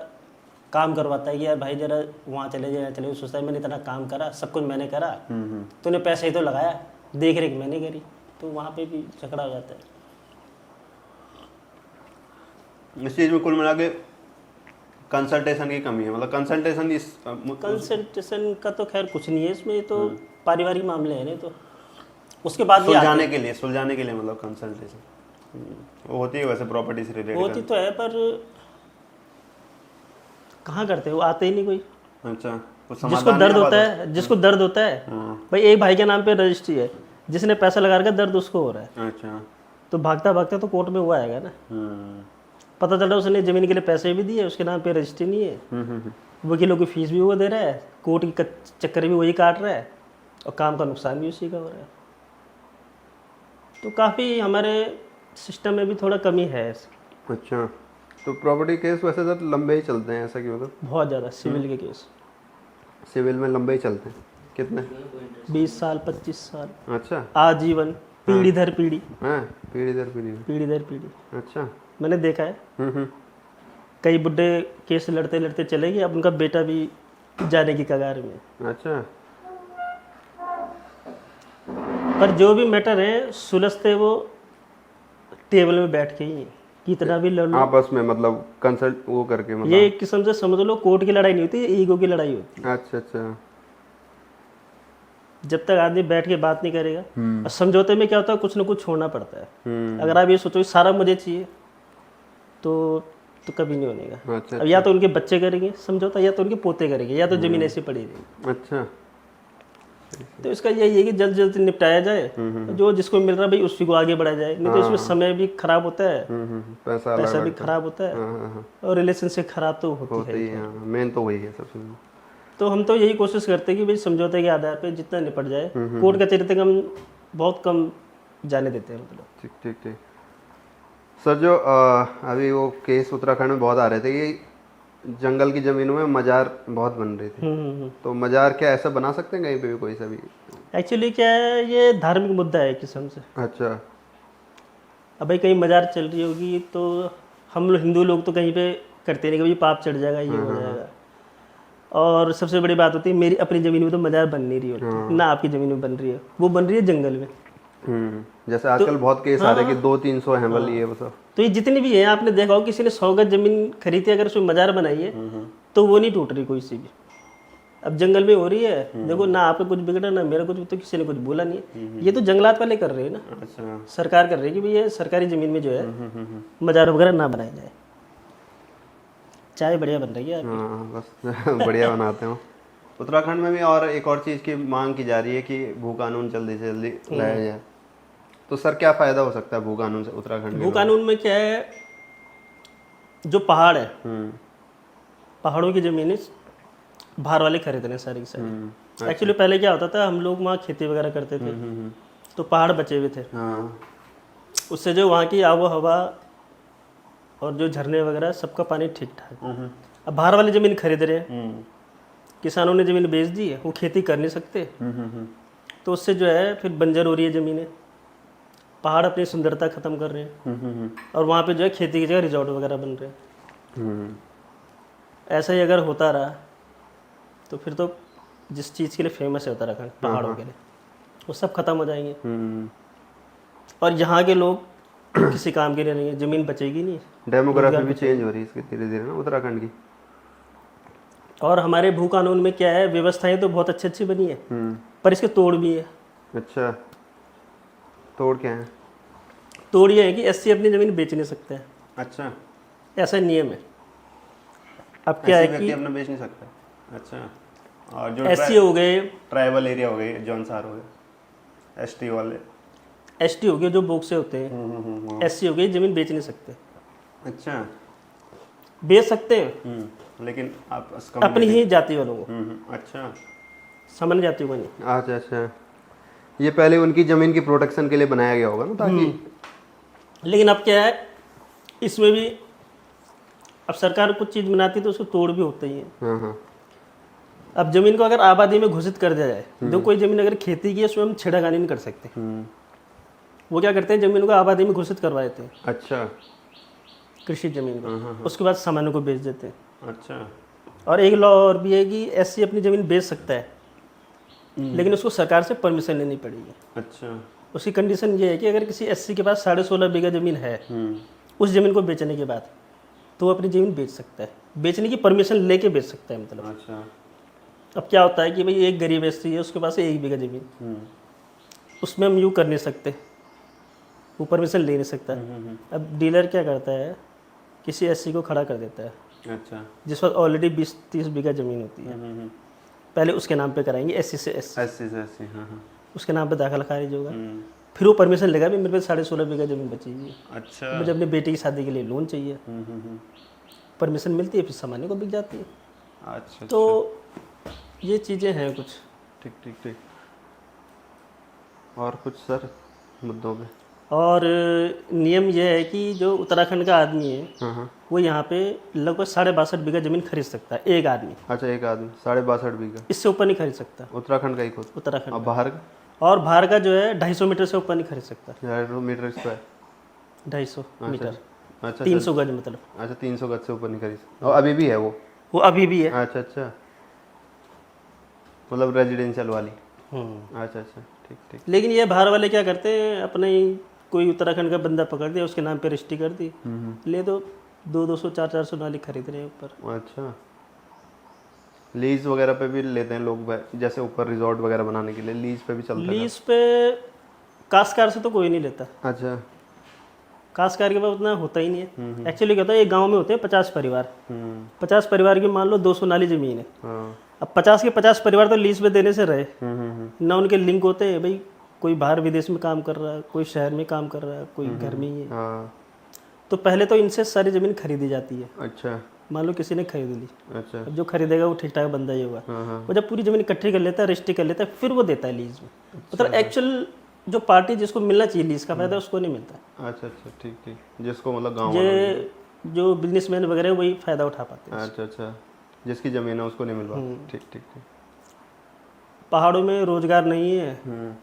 [SPEAKER 2] काम करवाता है कि यार भाई जरा वहाँ चले जाए, चले, सोचता है मैंने इतना काम करा, सब कुछ मैंने करा, तूने पैसे ही तो लगाया, देख रेख मैंने करी, तो वहाँ पे भी झगड़ा हो जाता है।
[SPEAKER 1] इस चीज़ में कुल मिला के कंसल्टेशन की कमी है, मतलब कंसल्टेशन इस
[SPEAKER 2] कंसल्टेशन का तो खैर कुछ नहीं है इसमें, ये तो पारिवारिक मामले हैं, नहीं तो उसके बाद भी
[SPEAKER 1] सुलझाने के लिए मतलब कंसल्टेशन वो होती है वैसे प्रॉपर्टी से रिलेटेड
[SPEAKER 2] होती तो है, पर कहाँ करते हैं, वो आते ही नहीं कोई।
[SPEAKER 1] अच्छा, कुछ
[SPEAKER 2] जिसको
[SPEAKER 1] समाधान
[SPEAKER 2] दर्द
[SPEAKER 1] नहीं
[SPEAKER 2] होता
[SPEAKER 1] आता?
[SPEAKER 2] है, जिसको दर्द होता है, भाई एक भाई के नाम पे रजिस्ट्री है, जिसने पैसा लगा रखा दर्द उसको हो रहा है,
[SPEAKER 1] अच्छा
[SPEAKER 2] तो भागता भागता तो कोर्ट में वो आएगा ना। पता चल रहा है उसने जमीन के लिए पैसे भी दिए, उसके नाम पे रजिस्ट्री नहीं है, वकीलों की फीस भी वो दे रहा है, कोर्ट की चक्कर भी वही काट रहा है, और काम का नुकसान भी उसी का हो रहा है। तो काफ़ी हमारे सिस्टम में भी थोड़ा कमी है।
[SPEAKER 1] अच्छा, तो प्रॉपर्टी केस वैसे सर लंबे ही चलते हैं, ऐसा क्यों? मतलब
[SPEAKER 2] बहुत ज़्यादा सिविल के केस
[SPEAKER 1] सिविल में लंबे ही चलते हैं, कितने?
[SPEAKER 2] 20 साल 25 साल,
[SPEAKER 1] अच्छा,
[SPEAKER 2] आजीवन, पीढ़ी दर पीढ़ी,
[SPEAKER 1] हाँ पीढ़ी दर पीढ़ी।
[SPEAKER 2] पीढ़ी दर पीढ़ी।
[SPEAKER 1] अच्छा,
[SPEAKER 2] मैंने देखा है कई बुढ़े केस लड़ते लड़ते चले गए, अब उनका बेटा भी जाने की कगार में।
[SPEAKER 1] अच्छा,
[SPEAKER 2] पर जो भी मैटर है सुलझते वो टेबल में बैठ के ही, कितना भी लड़ लो
[SPEAKER 1] आपस में, मतलब कंसल्ट वो करके, मतलब
[SPEAKER 2] ये एक किस्म से समझ लो कोर्ट की लड़ाई नहीं होती, ये ईगो की लड़ाई होती
[SPEAKER 1] अच्छा अच्छा।
[SPEAKER 2] है। जब तक आदमी बैठ के बात नहीं करेगा, और समझौते में क्या होता है, कुछ ना कुछ छोड़ना पड़ता है। अगर आप ये सोचो कि सारा मुझे चाहिए तो कभी नहीं होनेगा।
[SPEAKER 1] अच्छा,
[SPEAKER 2] अब या तो उनके बच्चे करेंगे समझौता, या तो उनके पोते करेंगे, या तो जमीन ऐसी पड़ी रहेगी।
[SPEAKER 1] अच्छा,
[SPEAKER 2] तो इसका यही है कि जल्द जल्द निपटाया जाए, जो जिसको मिल रहा है भाई उसी को आगे बढ़ाया जाए, नहीं तो इसमें समय भी खराब होता है, पैसा भी खराब होता है, और रिलेशनशिप खराब तो होती है।
[SPEAKER 1] मेन तो वही है सबसे।
[SPEAKER 2] तो हम तो यही कोशिश करते हैं कि भाई समझौते के आधार पे जितना निपट जाए, कोर्ट कचहरी तक हम बहुत कम जाने देते हैं। मतलब
[SPEAKER 1] ठीक ठीक ठीक सर, जो अभी वो केस उत्तराखंड में बहुत आ रहे थे कि जंगल की जमीनों में मजार बहुत बन रही थी, तो मजार क्या ऐसा बना सकते हैं कहीं पे भी, कोई सा भी?
[SPEAKER 2] एक्चुअली क्या है, ये धार्मिक मुद्दा है किस्म से।
[SPEAKER 1] अच्छा,
[SPEAKER 2] अब भाई कहीं मजार चल रही होगी तो हम लोग हिंदू लोग तो कहीं पे करते नहीं कि भाई पाप चढ़ जाएगा, ये हो जाएगा। और सबसे बड़ी बात होती है, मेरी अपनी ज़मीन में तो मजार बन नहीं रही होती, ना आपकी ज़मीन में बन रही है, वो बन रही है जंगल में।
[SPEAKER 1] जैसे आजकल बहुत केस आ रहे हैं कि 200-300 हेमल ये वो सब।
[SPEAKER 2] तो ये जितनी भी है, आपने देखा हो किसी ने 100 गज जमीन खरीदी, अगर उसमें मजार बनाई है तो वो नहीं टूट रही कोई सी भी। अब जंगल में हो रही है, देखो ना आपका कुछ बिगड़ा ना मेरा कुछ, तो किसी ने कुछ बोला नहीं है। ये तो जंगलात वाले कर रहे हैं ना,
[SPEAKER 1] अच्छा,
[SPEAKER 2] सरकार कर रही है कि भाई ये सरकारी ज़मीन में जो है मजार वगैरह ना बनाया जाए। चाय बढ़िया बन रही है।
[SPEAKER 1] हाँ बस बढ़िया बनाते हो। उत्तराखंड में भी और एक और चीज़ की मांग की जा रही है कि भू कानून जल्दी से जल्दी लाया जाए, तो सर क्या फ़ायदा हो सकता है भू कानून से उत्तराखंड में?
[SPEAKER 2] भू कानून में क्या है, जो पहाड़ है, पहाड़ों की ज़मीनें बाहर वाले खरीद रहे हैं सारी की सारी। एक्चुअली पहले क्या होता था, हम लोग वहाँ खेती वगैरह करते थे, तो पहाड़ बचे हुए थे, उससे जो वहाँ की आबो हवा और जो झरने वगैरह सबका पानी ठीक ठाक। अब बाहर वाली ज़मीन खरीद रहे हैं, किसानों ने ज़मीन बेच दी है, वो खेती कर नहीं सकते, तो उससे जो है फिर बंजर हो रही है ज़मीनें, पहाड़ अपनी सुंदरता ख़त्म कर रहे हैं, और वहाँ पे जो है खेती की जगह रिजॉर्ट वगैरह बन रहे हैं। ऐसा ही अगर होता रहा तो फिर तो जिस चीज़ के लिए फेमस है उत्तराखंड, पहाड़ों के लिए, वो सब खत्म हो जाएंगे। और यहाँ के लोग किसी काम के लिए नहीं है, ज़मीन बचेगी नहीं।
[SPEAKER 1] डेमोग्राफी भी चेंज हो रही है इसकी धीरे धीरे ना उत्तराखंड की।
[SPEAKER 2] और हमारे भू कानून में क्या है, व्यवस्थाएं तो बहुत अच्छी अच्छी बनी है, पर इसके तोड़ भी है।
[SPEAKER 1] अच्छा, तोड़ क्या है?
[SPEAKER 2] तोड़ ये है कि एससी अपनी ज़मीन बेच नहीं सकते हैं,
[SPEAKER 1] अच्छा,
[SPEAKER 2] ऐसा नियम है। अब क्या है कि
[SPEAKER 1] अपना बेच नहीं सकता। अच्छा, और जो
[SPEAKER 2] एससी हो गए,
[SPEAKER 1] ट्राइबल एरिया हो गए, जौनसार हो गए, एसटी वाले,
[SPEAKER 2] एसटी हो गए जो बोक्से होते हैं, एससी हो गए ज़मीन बेच नहीं सकते।
[SPEAKER 1] अच्छा,
[SPEAKER 2] बेच सकते हैं
[SPEAKER 1] लेकिन आप
[SPEAKER 2] अपनी ही जाति वालों को,
[SPEAKER 1] अच्छा,
[SPEAKER 2] सामान्य जातियों को नहीं।
[SPEAKER 1] अच्छा अच्छा, ये पहले उनकी जमीन की प्रोटेक्शन के लिए बनाया गया होगा ना, ताकि
[SPEAKER 2] लेकिन अब क्या है, इसमें भी अब सरकार कुछ चीज़ बनाती है तो उसको तोड़ भी होते ही है।
[SPEAKER 1] हाँ।
[SPEAKER 2] अब जमीन को अगर आबादी में घोषित कर दिया जाए, जो कोई जमीन अगर खेती की है उसमें हम छेड़खानी नहीं कर सकते। वो क्या करते हैं, जमीन को आबादी में घोषित करवा देते हैं,
[SPEAKER 1] अच्छा,
[SPEAKER 2] कृषि जमीन को, उसके बाद सामान्य को बेच देते हैं।
[SPEAKER 1] अच्छा,
[SPEAKER 2] और एक लॉ और भी है कि एससी अपनी ज़मीन बेच सकता है, लेकिन उसको सरकार से परमिशन लेनी पड़ेगी।
[SPEAKER 1] अच्छा,
[SPEAKER 2] उसकी कंडीशन ये है कि अगर किसी एससी के पास 16.5 बीघा ज़मीन है, उस ज़मीन को बेचने के बाद तो वो अपनी ज़मीन बेच सकता है, बेचने की परमिशन लेके बेच सकता है मतलब।
[SPEAKER 1] अच्छा,
[SPEAKER 2] अब क्या होता है कि भाई एक गरीब एससी है, उसके पास 1 बीघा ज़मीन, उसमें हम यूँ कर नहीं सकते, वो परमिशन ले नहीं सकता। अब डीलर क्या करता है, किसी एससी को खड़ा कर देता है,
[SPEAKER 1] अच्छा,
[SPEAKER 2] जिस पर ऑलरेडी 20-30 बीघा ज़मीन होती है, पहले उसके नाम पे कराएंगे, एससी से एससी,
[SPEAKER 1] हाँ,
[SPEAKER 2] उसके नाम पे दाखिला खारिज होगा, फिर वो परमिशन लेगा भी मेरे पे 16.5 बीघा ज़मीन बचेगी,
[SPEAKER 1] अच्छा,
[SPEAKER 2] मुझे अपने बेटे की शादी के लिए लोन चाहिए, परमिशन मिलती है, फिर सामान्य को बिक जाती है।
[SPEAKER 1] अच्छा,
[SPEAKER 2] तो ये चीज़ें हैं कुछ।
[SPEAKER 1] ठीक ठीक ठीक। और कुछ सर मुद्दों पे?
[SPEAKER 2] और नियम यह है कि जो उत्तराखंड का आदमी है, वो यहाँ पे लगभग 62.5 बीघा ज़मीन खरीद सकता है, एक आदमी।
[SPEAKER 1] अच्छा, एक आदमी 62.5 बीघा,
[SPEAKER 2] इससे ऊपर नहीं खरीद सकता
[SPEAKER 1] उत्तराखंड का ही खुद?
[SPEAKER 2] उत्तराखंड
[SPEAKER 1] अब
[SPEAKER 2] का।
[SPEAKER 1] बाहर का?
[SPEAKER 2] और बाहर का जो है 250 मीटर से ऊपर नहीं खरीद सकता,
[SPEAKER 1] 250 मीटर स्क्वायर,
[SPEAKER 2] 250 मीटर,
[SPEAKER 1] अच्छा,
[SPEAKER 2] 300 गज मतलब।
[SPEAKER 1] अच्छा, 300 गज से ऊपर नहीं खरीद सकते। और अभी भी है वो
[SPEAKER 2] अभी भी है।
[SPEAKER 1] अच्छा अच्छा, मतलब रेजिडेंशियल वाली। अच्छा अच्छा, ठीक ठीक।
[SPEAKER 2] लेकिन ये बाहर वाले क्या करते हैं, अपने ही कोई उत्तराखंड का बंदा पकड़ दिया, उसके नाम पे रजिस्ट्री कर दी, ले दो 200 400 नाली खरीद रहे हैं ऊपर।
[SPEAKER 1] अच्छा, लीज वगैरह पे भी लेते हैं लोग, जैसे ऊपर रिजॉर्ट वगैरह बनाने के लिए लीज पे भी चलता है?
[SPEAKER 2] लीज पे काश्तकार से तो कोई नहीं लेता,
[SPEAKER 1] अच्छा,
[SPEAKER 2] काश्तकार के पास उतना होता ही नहीं है। एक्चुअली क्या होता है, एक गांव में होते हैं 50 परिवार, 50 परिवार की मान लो 200 नाली जमीन है।
[SPEAKER 1] हाँ,
[SPEAKER 2] अब 50 के 50 परिवार तो लीज पे देने से रहे ना, उनके लिंक होते हैं, भाई कोई बाहर विदेश में काम कर रहा है, कोई शहर में काम कर रहा है, कोई घर में ही है।
[SPEAKER 1] हाँ,
[SPEAKER 2] तो पहले तो इनसे सारी ज़मीन खरीदी जाती है।
[SPEAKER 1] अच्छा,
[SPEAKER 2] मान लो किसी ने खरीद ली,
[SPEAKER 1] अच्छा,
[SPEAKER 2] अब जो खरीदेगा वो ठीक ठाक बंदा ही होगा,
[SPEAKER 1] हाँ,
[SPEAKER 2] वो जब पूरी ज़मीन इकट्ठी कर लेता है, रजिस्ट्री कर लेता है, फिर वो देता है लीज में। मतलब एक्चुअल जो पार्टी जिसको मिलना चाहिए लीज का फायदा, उसको नहीं मिलता।
[SPEAKER 1] अच्छा अच्छा, ठीक ठीक, जिसको मतलब गाँव
[SPEAKER 2] ये जो बिजनेसमैन वगैरह वही फ़ायदा उठा पाते हैं।
[SPEAKER 1] अच्छा अच्छा, जिसकी जमीन है उसको नहीं मिल पाता। ठीक ठीक ठीक।
[SPEAKER 2] पहाड़ों में रोजगार नहीं है,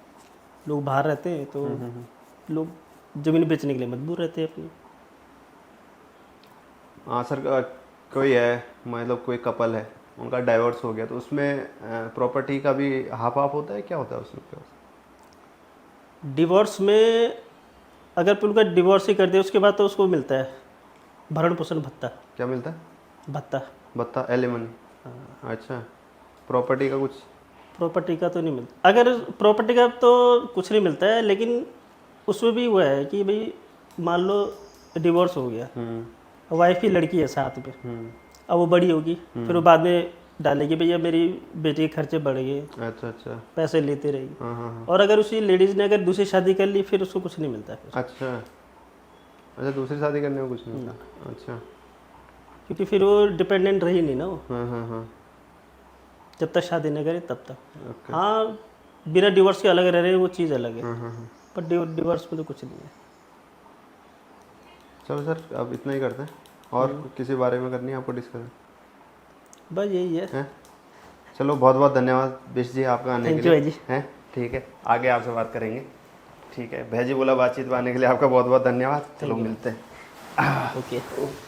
[SPEAKER 2] लोग बाहर रहते हैं, तो लोग ज़मीन बेचने के लिए मजबूर रहते हैं अपनी।
[SPEAKER 1] हाँ सर, कोई है मतलब कोई कपल है, उनका डाइवोर्स हो गया, तो उसमें प्रॉपर्टी का भी हाफ हाफ होता है, क्या होता है उसमें?
[SPEAKER 2] डिवोर्स में अगर फिर उनका डिवोर्स ही कर दे, उसके बाद तो उसको मिलता है भरण पोषण भत्ता।
[SPEAKER 1] क्या मिलता है?
[SPEAKER 2] भत्ता,
[SPEAKER 1] भत्ता, एलिमनी। अच्छा, प्रॉपर्टी का कुछ?
[SPEAKER 2] प्रॉपर्टी का तो नहीं मिलता। अगर प्रॉपर्टी का तो कुछ नहीं मिलता है, लेकिन उसमें भी वो है कि भाई मान लो डिवोर्स हो गया, वाइफ की लड़की है साथ में, अब वो बड़ी होगी, फिर वो बाद में डालेगी भैया मेरी बेटी के खर्चे बढ़ गए,
[SPEAKER 1] अच्छा अच्छा,
[SPEAKER 2] पैसे लेते रहेगी।
[SPEAKER 1] हाँ हाँ,
[SPEAKER 2] और अगर उसी लेडीज़ ने अगर दूसरी शादी कर ली, फिर उसको कुछ नहीं मिलता फिर।
[SPEAKER 1] अच्छा अच्छा, दूसरी शादी करने में कुछ नहीं मिलता। अच्छा,
[SPEAKER 2] क्योंकि फिर वो डिपेंडेंट रही नहीं ना वो,
[SPEAKER 1] हाँ हाँ हाँ,
[SPEAKER 2] जब तक शादी न करे तब तक। हाँ, बिना डिवोर्स के अलग रह रहे हैं, वो चीज़ अलग है, पर डिवोर्स में तो कुछ नहीं है।
[SPEAKER 1] चलो सर, अब इतना ही करते हैं, और किसी बारे में करनी है आपको डिस्कशन?
[SPEAKER 2] बस यही है।
[SPEAKER 1] चलो, बहुत बहुत धन्यवाद बिश जी आपका आने
[SPEAKER 2] थैंक
[SPEAKER 1] के
[SPEAKER 2] यू
[SPEAKER 1] लिए।
[SPEAKER 2] भाई जी।
[SPEAKER 1] हैं, ठीक है, आगे आपसे बात करेंगे। ठीक है, भैजी बोला बातचीत में आने के लिए आपका बहुत बहुत धन्यवाद। चलो मिलते हैं।
[SPEAKER 2] ओके।